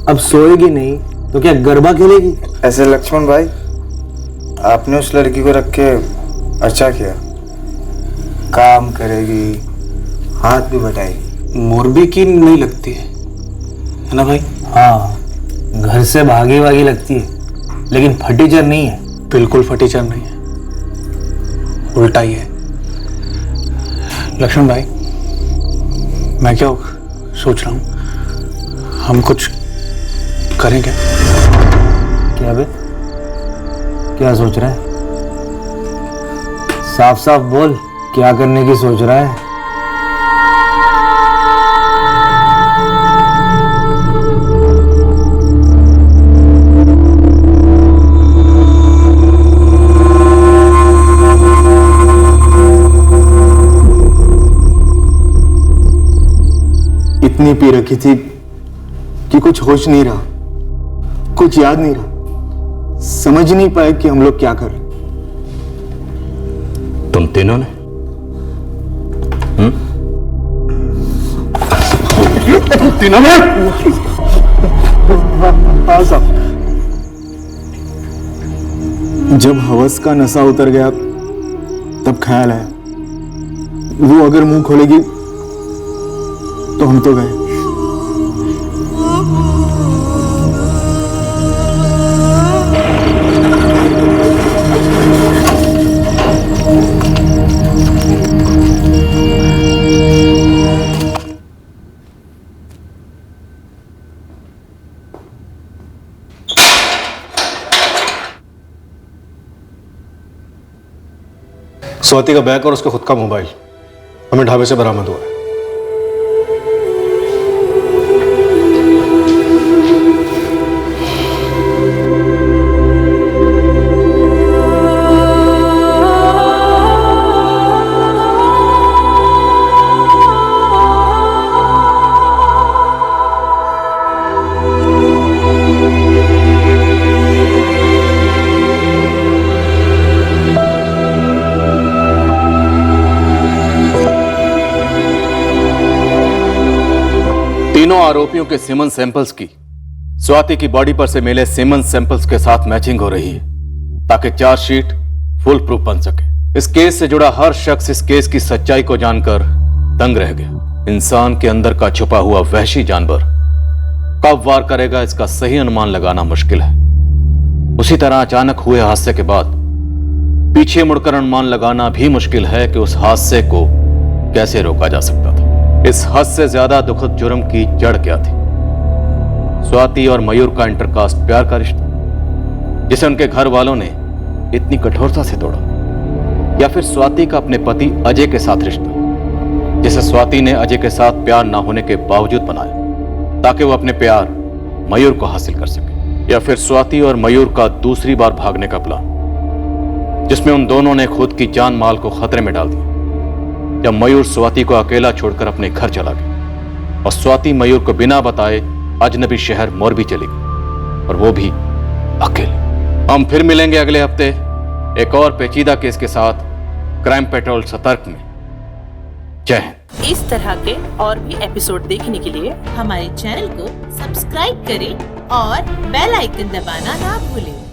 अब सोएगी नहीं तो क्या गरबा खेलेगी? ऐसे लक्ष्मण भाई, आपने उस लड़की को रख के अच्छा किया। काम करेगी, हाथ भी बटाएगी। मोरबी की नहीं लगती है ना भाई? हाँ, घर से भागी भागी लगती है, लेकिन फटीचर नहीं है। बिल्कुल फटीचर नहीं है, उल्टा ही है। लक्ष्मण भाई, मैं क्या सोच रहा हूँ, हम कुछ करें क्या? क्या बे, क्या सोच रहा है? साफ साफ बोल, क्या करने की सोच रहा है? इतनी पी रखी थी कि कुछ होश नहीं रहा, कुछ याद नहीं रहा, समझ नहीं पाए कि हम लोग क्या कर रहे। तुम तीनों ने? तीनों ने? हाँ साहब। जब हवस का नशा उतर गया तब ख्याल आया, वो अगर मुंह खोलेगी तो हम तो गए। स्वाति का बैग और उसका खुद का मोबाइल हमें ढाबे से बरामद हुआ है। तीनों आरोपियों के सीमन सैंपल्स की स्वाति की बॉडी पर से मिले सीमन सैंपल्स के साथ मैचिंग हो रही है, ताकि चार्जशीट फुल प्रूफ बन सके। इस केस से जुड़ा हर शख्स इस केस की सच्चाई को जानकर दंग रह गया। इंसान के अंदर का छुपा हुआ वहशी जानवर कब वार करेगा इसका सही अनुमान लगाना मुश्किल है। उसी तरह अचानक हुए हादसे के बाद पीछे मुड़कर अनुमान लगाना भी मुश्किल है कि उस हादसे को कैसे रोका जा सकता था। इस हद से ज्यादा दुखद जुर्म की जड़ क्या थी? स्वाति और मयूर का इंटरकास्ट प्यार का रिश्ता, जिसे उनके घर वालों ने इतनी कठोरता से तोड़ा, या फिर स्वाति का अपने पति अजय के साथ रिश्ता, जिसे स्वाति ने अजय के साथ प्यार ना होने के बावजूद बनाया ताकि वो अपने प्यार मयूर को हासिल कर सके, या फिर स्वाति और मयूर का दूसरी बार भागने का प्लान, जिसमें उन दोनों ने खुद की जान माल को खतरे में डाल दिया जब मयूर स्वाति को अकेला छोड़कर अपने घर चला गया और स्वाति मयूर को बिना बताए अजनबी शहर मोरबी चली गई, और वो भी अकेले। हम फिर मिलेंगे अगले हफ्ते एक और पेचीदा केस के साथ क्राइम पेट्रोल सतर्क में। जय हिंद। इस तरह के और भी एपिसोड देखने के लिए हमारे चैनल को सब्सक्राइब करें और बेल आइकन दबाना ना भूलें।